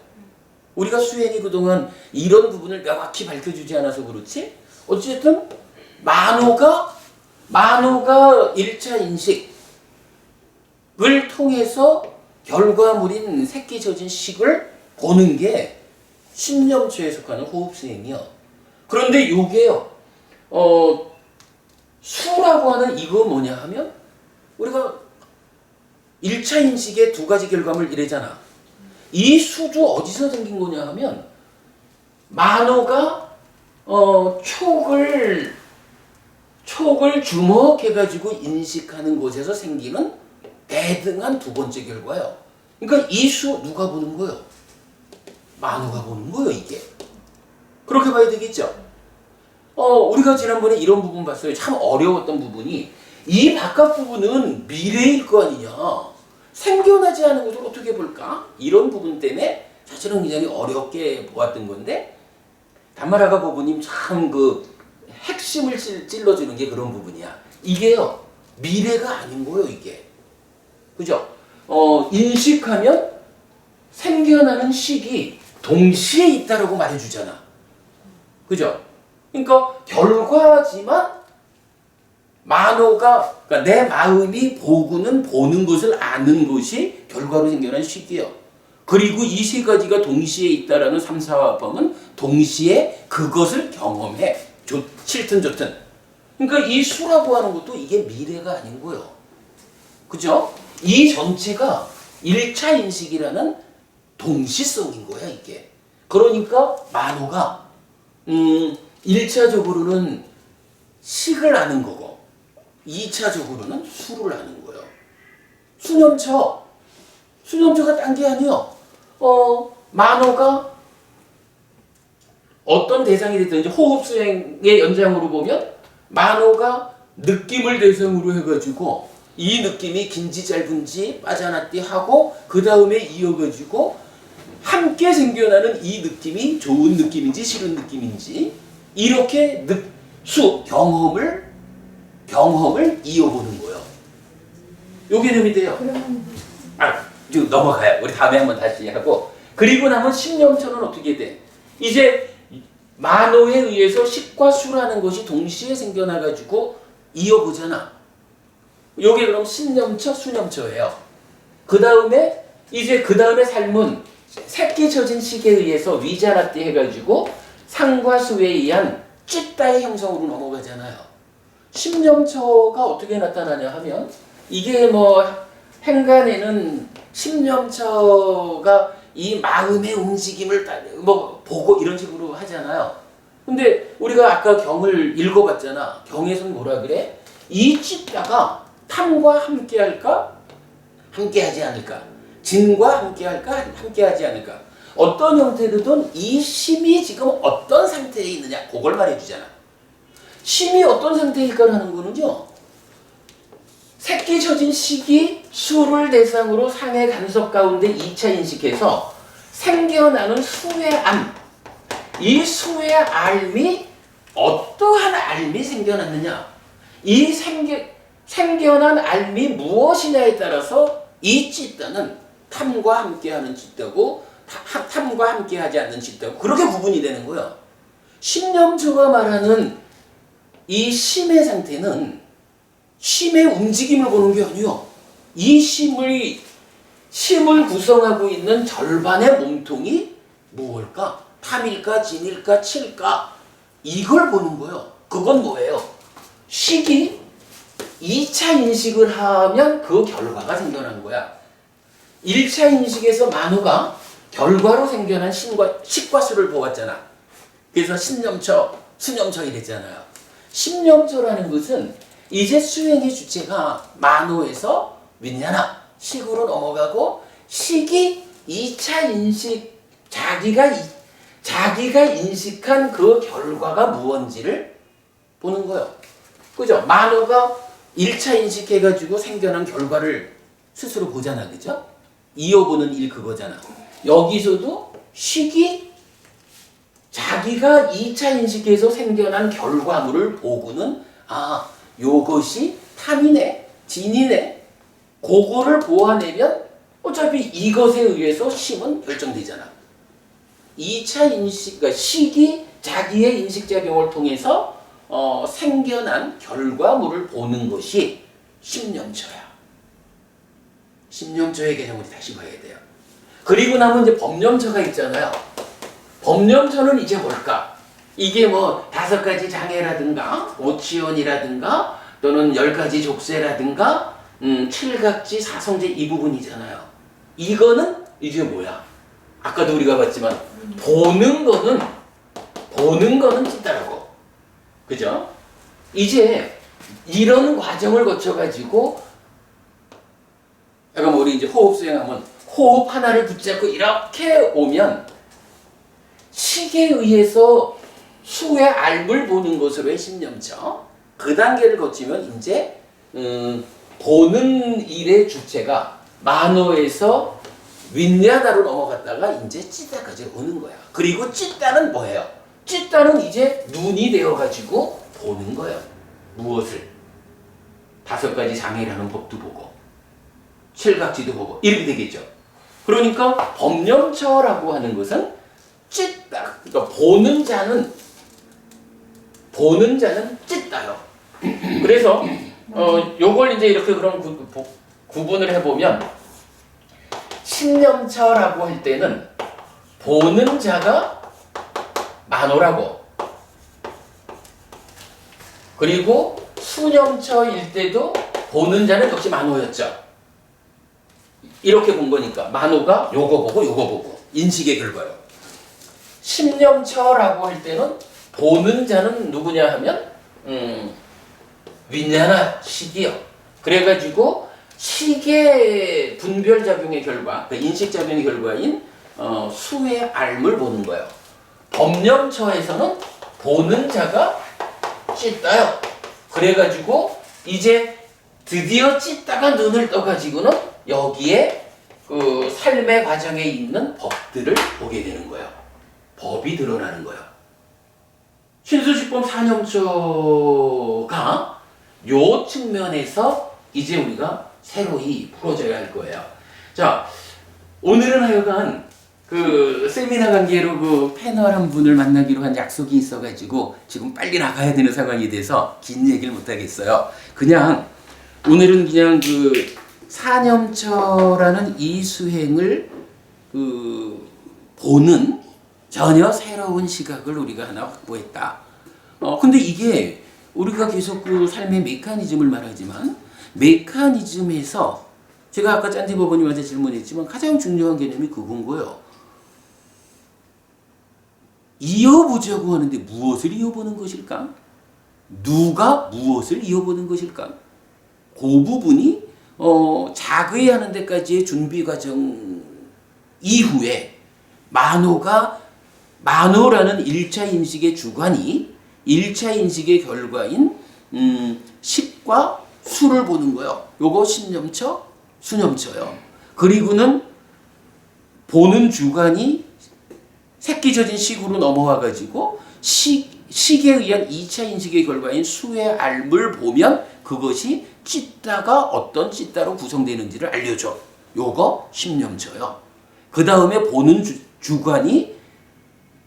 우리가 수행이 그동안 이런 부분을 명확히 밝혀주지 않아서 그렇지 어쨌든 만호가 1차 인식을 통해서 결과물인 새끼 젖은 식을 보는 게 신념초에 속하는 호흡수행이요. 그런데 요게요. 수라고 하는 이거 뭐냐 하면 우리가 1차 인식의 두 가지 결과물 이래잖아. 이 수도 어디서 생긴 거냐 하면 만호가 촉을 주목해가지고 인식하는 곳에서 생기는 대등한 두 번째 결과예요. 그러니까 이 수 누가 보는 거예요? 만호가 보는 거예요, 이게. 그렇게 봐야 되겠죠? 우리가 지난번에 이런 부분 봤어요. 참 어려웠던 부분이 이 바깥 부분은 미래일 거 아니냐. 생겨나지 않은 것을 어떻게 볼까? 이런 부분 때문에 사실은 굉장히 어렵게 보았던 건데 단마라가 부부님 참 그 핵심을 찔러주는 게 그런 부분이야. 이게요. 미래가 아닌 거예요, 이게. 그죠? 인식하면 생겨나는 식이 동시에 있다라고 말해주잖아. 그죠? 그러니까 결과지만 만호가 그러니까 내 마음이 보고는 보는 것을 아는 것이 결과로 생겨난 식이에요. 그리고 이 세 가지가 동시에 있다라는 삼사화법은 동시에 그것을 경험해. 싫든 좋든. 그러니까 이 수라고 하는 것도 이게 미래가 아닌 거예요. 그죠? 이 전체가 1차 인식이라는 동시성인 거야, 이게. 그러니까 만호가 1차적으로는 식을 아는 거고 2차적으로는 수를 아는 거예요. 수념처가 딴 게 아니에요. 만호가 어떤 대상이 됐든지 호흡수행의 연장으로 보면 만호가 느낌을 대상으로 해가지고 이 느낌이 긴지 짧은지 빠져났디 하고 그 다음에 이어가지고 함께 생겨나는 이 느낌이 좋은 느낌인지 싫은 느낌인지 이렇게 경험을 이어보는 거예요. 요 개념이 돼요. 지금 넘어가요. 우리 다음에 한번 다시 하고 그리고 나면 신념처는 어떻게 돼? 이제 만호에 의해서 식과 수라는 것이 동시에 생겨나가지고 이어보잖아. 요게 그럼 신념처, 수념처예요. 그 다음에 삶은 새끼 젖은 식에 의해서 위자라띠 해가지고 상과 수에 의한 찌따의 형성으로 넘어가잖아요. 신념처가 어떻게 나타나냐 하면 이게 행간에는 신념처가 이 마음의 움직임을 보고 이런 식으로 하잖아요. 근데 우리가 아까 경을 읽어봤잖아. 경에서는 뭐라 그래? 이 찌따가 탐과 함께할까? 함께하지 않을까? 진과 함께할까? 함께하지 않을까? 어떤 형태로든 이 심이 지금 어떤 상태에 있느냐 그걸 말해주잖아. 심이 어떤 상태일까라는 거는요. 새끼 젖은 식이 수를 대상으로 상의 간섭 가운데 2차 인식해서 생겨나는 수의 암. 이 수의 알미 어떠한 알미 생겨났느냐. 이 생겨난 알미 무엇이냐에 따라서 이 찌따는 탐과 함께하는 찌따고 탐과 함께하지 않는 찌따고 그렇게 구분이 되는 거예요. 신념처가 말하는 이 심의 상태는 심의 움직임을 보는 게 아니요. 이 심을 구성하고 있는 절반의 몸통이 무엇일까? 탐일까? 진일까? 칠까? 이걸 보는 거예요. 그건 뭐예요? 식이 2차 인식을 하면 그 결과가 생겨난 거야. 1차 인식에서 만우가 결과로 생겨난 식과 수를 보았잖아. 그래서 신념처, 수념처 이랬잖아요. 신념처라는 것은 이제 수행의 주체가 만우에서 윈냐나, 식으로 넘어가고 식이 2차 인식, 자기가 인식한 그 결과가 무언지를 보는 거예요. 그죠? 만우가 1차 인식해가지고 생겨난 결과를 스스로 보잖아. 그죠? 이어보는 일 그거잖아. 여기서도 식이 자기가 2차 인식해서 생겨난 결과물을 보고는 아, 요것이 탐이네, 진이네. 그거를 보아내면 어차피 이것에 의해서 심은 결정되잖아. 2차 인식, 그러니까 식이 자기의 인식작용을 통해서 생겨난 결과물을 보는 것이 심념처야. 심념처의 개념을 다시 봐야 돼요. 그리고 나면 이제 법념처가 있잖아요. 법념처는 이제 뭘까? 이게 뭐 5가지 장애라든가 오치원이라든가 또는 10가지 족쇄라든가 7각지 사성제 이 부분이잖아요. 이거는 이제 뭐야? 아까도 우리가 봤지만 보는 거는 찐따라고. 그죠? 이제 이런 과정을 거쳐가지고 약간 우리 이제 호흡 수행하면 호흡 하나를 붙잡고 이렇게 오면 식에 의해서 수의 알을 보는 것으로의 신념처. 그 단계를 거치면 이제 보는 일의 주체가 만호에서 윈냐나로 넘어갔다가 이제 찌따까지 오는 거야. 그리고 찌따는 뭐예요? 찌따는 이제 눈이 되어가지고 보는 거예요. 무엇을? 5가지 장애라는 법도 보고 7각지도 보고 이렇게 되겠죠. 그러니까 법념처라고 하는 것은 찌따. 그러니까 보는 자는 찌따요. 그래서 요걸 이제 이렇게 그런 구분을 해보면 신념처라고 할 때는 보는 자가 만호라고, 그리고 수념처일 때도 보는 자는 역시 만호였죠. 이렇게 본 거니까 만호가 요거 보고 인식의 결과요. 심념처라고 할 때는 보는 자는 누구냐 하면 윈냐나 식이요. 그래가지고 식의 분별작용의 결과, 그러니까 인식작용의 결과인 수의 알을 보는 거예요. 법념처에서는 보는 자가 찢다요. 그래가지고 이제 드디어 찢다가 눈을 떠가지고는 여기에 그 삶의 과정에 있는 법들을 보게 되는 거예요. 법이 드러나는 거예요. 신수식법 사념처가 요 측면에서 이제 우리가 새로이 풀어져야 할 거예요. 자, 오늘은 하여간 그 세미나 관계로 그 패널 한 분을 만나기로 한 약속이 있어가지고 지금 빨리 나가야 되는 상황이 돼서 긴 얘기를 못 하겠어요. 그냥 오늘은 그냥 그 사념처라는 이 수행을 그 보는 전혀 새로운 시각을 우리가 하나 확보했다. 근데 이게 우리가 계속 그 삶의 메커니즘을 말하지만 메커니즘에서 제가 아까 짠디버버님한테 질문했지만 가장 중요한 개념이 그건 거예요. 이어보자고 하는데 무엇을 이어보는 것일까? 누가 무엇을 이어보는 것일까? 그 부분이 자의하는 데까지의 준비 과정 이후에 만호라는 1차 인식의 주관이 1차 인식의 결과인 식과 수를 보는 거예요. 요거 신념처, 수념처요. 그리고는 보는 주관이 새끼젖은 식으로 넘어와가지고 식에 의한 2차 인식의 결과인 수의 알을 보면 그것이 찌따가 어떤 찌따로 구성되는지를 알려줘. 요거 신념처요. 그 다음에 보는 주관이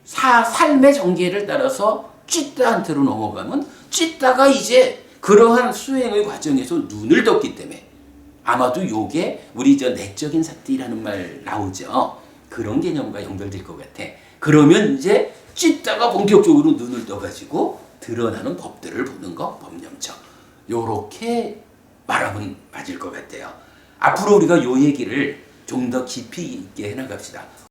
삶의 전개를 따라서 찌따한테로 넘어가면 찢다가 이제 그러한 수행의 과정에서 눈을 떴기 때문에 아마도 요게 우리 저 내적인 사띠라는 말 나오죠. 그런 개념과 연결될 것 같아. 그러면 이제 찢다가 본격적으로 눈을 떠가지고 드러나는 법들을 보는 거 법념청. 요렇게 말하면 맞을 것 같아요. 앞으로 우리가 요 얘기를 좀 더 깊이 있게 해나갑시다.